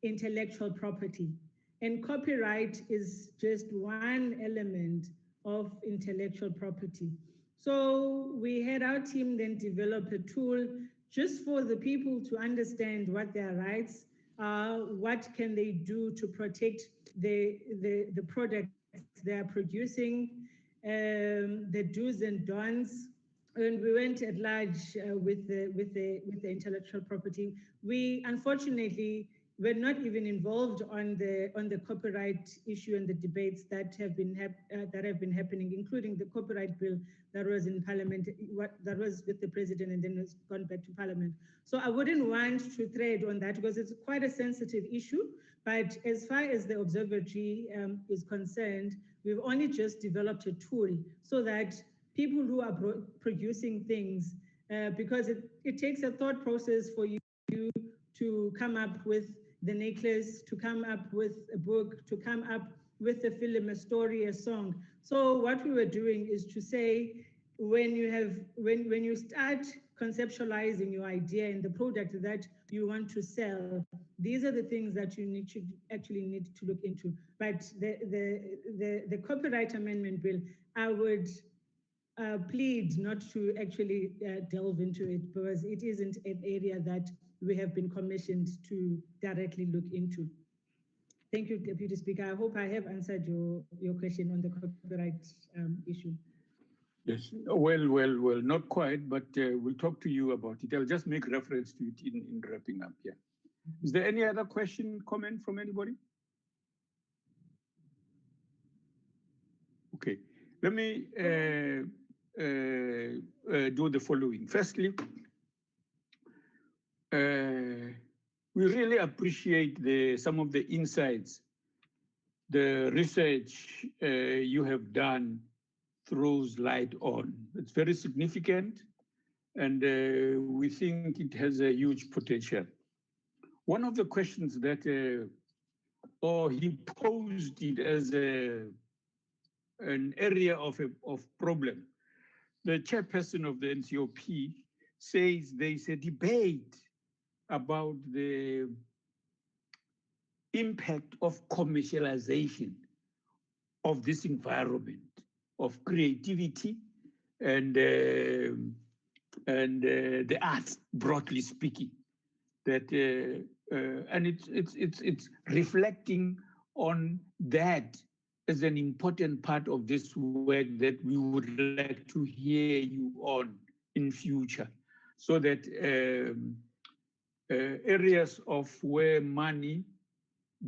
intellectual property. And copyright is just one element of intellectual property. So we had our team then develop a tool just for the people to understand what their rights are, what can they do to protect the products they are producing, the do's and don'ts. And we went at large with the intellectual property. We unfortunately were not even involved on the copyright issue and the debates that have been happening, including the copyright bill that was in Parliament, that was with the President and then has gone back to Parliament. So I wouldn't want to tread on that because it's quite a sensitive issue. But as far as the observatory is concerned, we've only just developed a tool so that people who are producing things, because it takes a thought process for you to come up with the necklace, to come up with a book, to come up with a film, a story, a song. So what we were doing is to say, when you start conceptualizing your idea and the product that you want to sell, these are the things that you actually need to look into. But the copyright amendment bill, I would plead not to actually delve into it because it isn't an area that we have been commissioned to directly look into. Thank you, Deputy Speaker. I hope I have answered your question on the copyright issue. Yes, well, not quite, but we'll talk to you about it. I'll just make reference to it in wrapping up here. Is there any other question, comment from anybody? Okay, let me do the following. Firstly, we really appreciate some of the insights, the research you have done throws light on. It's very significant, and we think it has a huge potential. One of the questions that, or he posed it as an area of problem. The chairperson of the NCOP says there is a debate about the impact of commercialization of this environment of creativity and the arts, broadly speaking, that And it's reflecting on that as an important part of this work that we would like to hear you on in future, so that areas of where money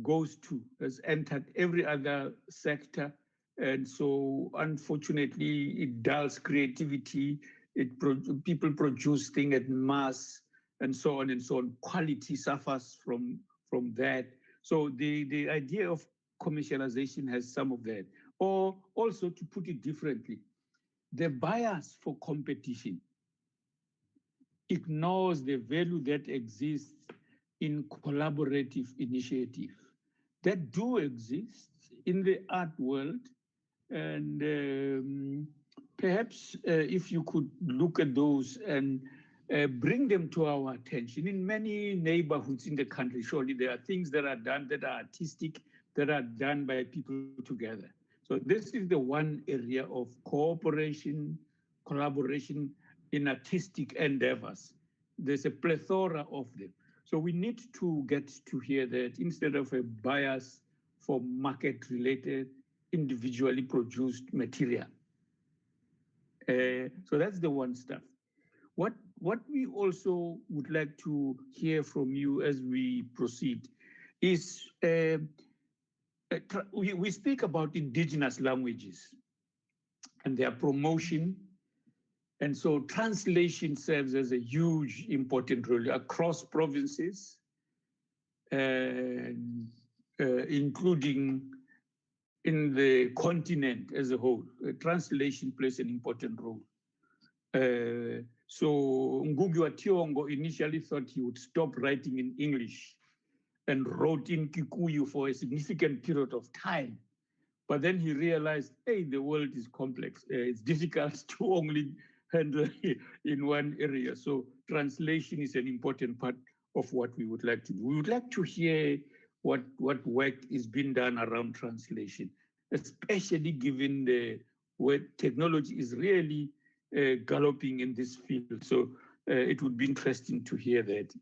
goes to has entered every other sector. And so unfortunately, it dulls creativity, people produce things at mass, and so on and so on. Quality suffers from that. So the idea of commercialization has some of that. Or also, to put it differently, the bias for competition ignores the value that exists in collaborative initiative that do exist in the art world. And perhaps if you could look at those and bring them to our attention. In many neighborhoods in the country, surely there are things that are done that are artistic, that are done by people together. So this is the one area of cooperation, collaboration in artistic endeavors. There's a plethora of them. So we need to get to hear that instead of a bias for market-related, individually produced material. So that's the one stuff. What we also would like to hear from you as we proceed is we speak about indigenous languages and their promotion. And so translation serves as a huge, important role across provinces, including in the continent as a whole. Translation plays an important role. So Ngugi wa Thiong'o initially thought he would stop writing in English and wrote in Kikuyu for a significant period of time. But then he realized, hey, the world is complex. It's difficult to only handle in one area. So translation is an important part of what we would like to do. We would like to hear what work is being done around translation, especially given the where technology is really galloping in this field. So it would be interesting to hear that.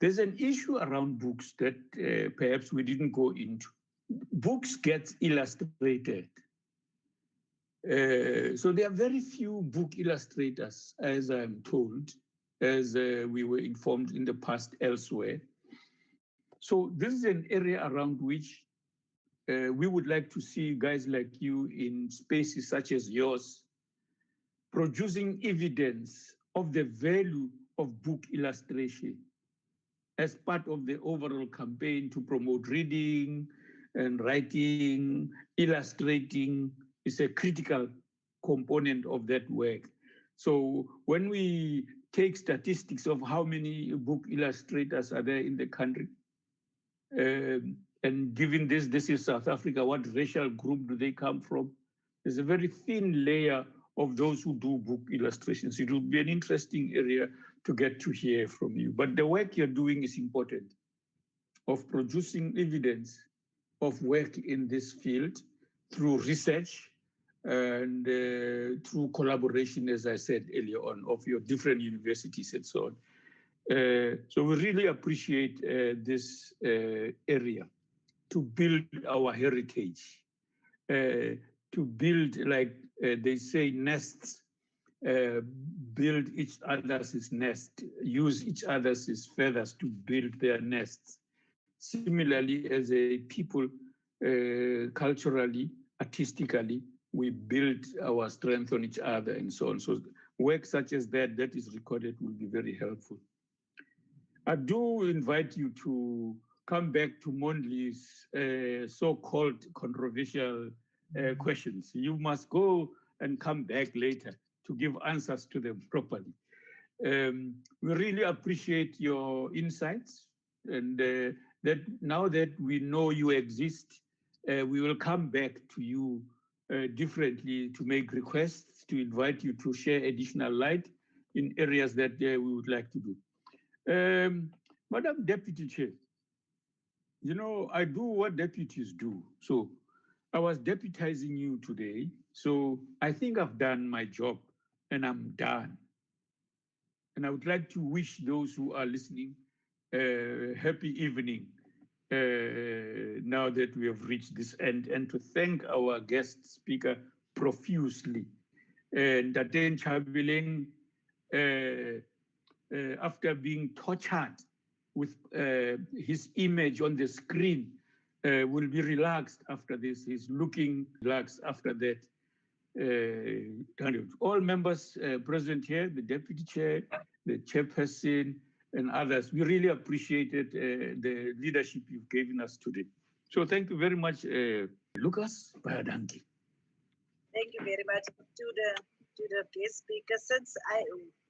There's an issue around books that perhaps we didn't go into. Books get illustrated. So there are very few book illustrators, as I'm told, as we were informed in the past elsewhere. So this is an area around which we would like to see guys like you in spaces such as yours producing evidence of the value of book illustration as part of the overall campaign to promote reading and writing. Illustrating is a critical component of that work. So when we take statistics of how many book illustrators are there in the country, and given this is South Africa, what racial group do they come from? There's a very thin layer of those who do book illustrations. It would be an interesting area to get to hear from you. But the work you're doing is important, of producing evidence of work in this field through research and through collaboration, as I said earlier on, of your different universities and so on. So we really appreciate this area to build our heritage, to build, like they say, nests, build each other's nest, use each other's feathers to build their nests. Similarly, as a people, culturally, artistically, we build our strength on each other and so on. So work such as that is recorded will be very helpful. I do invite you to come back to Mondli's so-called controversial questions. You must go and come back later to give answers to them properly. We really appreciate your insights, and that now that we know you exist, we will come back to you differently to make requests, to invite you to share additional light in areas that we would like to do. Madam Deputy Chair, you know, I do what deputies do. So I was deputizing you today. So I think I've done my job and I'm done. And I would like to wish those who are listening happy evening now that we have reached this end, and to thank our guest speaker profusely. Daten Chabileng, after being tortured with his image on the screen, will be relaxed after this. He's looking relaxed after that. All members present here, the deputy chair, the chairperson, and others, we really appreciated the leadership you've given us today. So thank you very much, Lucas Bayadanki. Thank you very much to the guest speaker. Since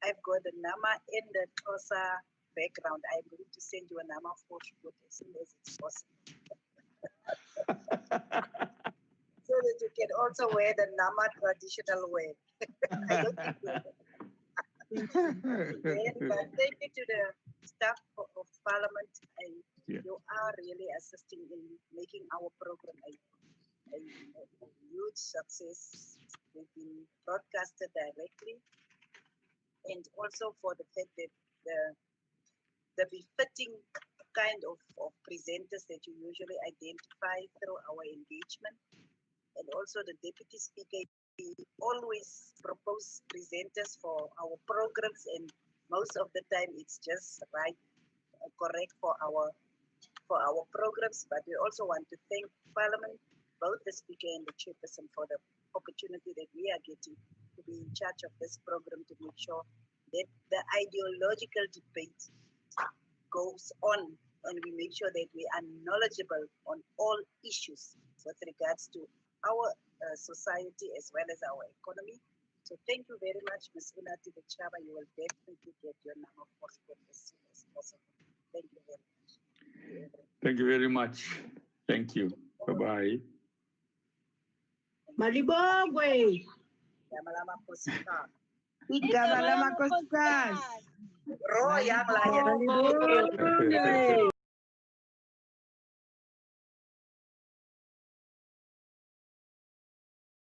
I've got the Nama in the Xhosa background, I'm going to send you a Nama for as soon as it's possible. So that you can also wear the Nama traditional wear. I don't think thank you to the staff of Parliament. You are really assisting in making our program a huge success. We've been broadcasted directly, and also for the fact that the befitting kind of presenters that you usually identify through our engagement, and also the deputy speaker. We always propose presenters for our programs, and most of the time it's just right, correct for our programs. But we also want to thank Parliament, both the speaker and the chairperson, for the opportunity that we are getting to be in charge of this program, to make sure that the ideological debate goes on, and we make sure that we are knowledgeable on all issues with regards to our society as well as our economy. So thank you very much, Ms. Unati Chaba. You will definitely get your number of passport as soon as possible. Thank you very much. Thank you very much. Thank you. Bye-bye. Malibongwe. Yamalama Kosika. Yamalama Kosika. Royal Malibongwe.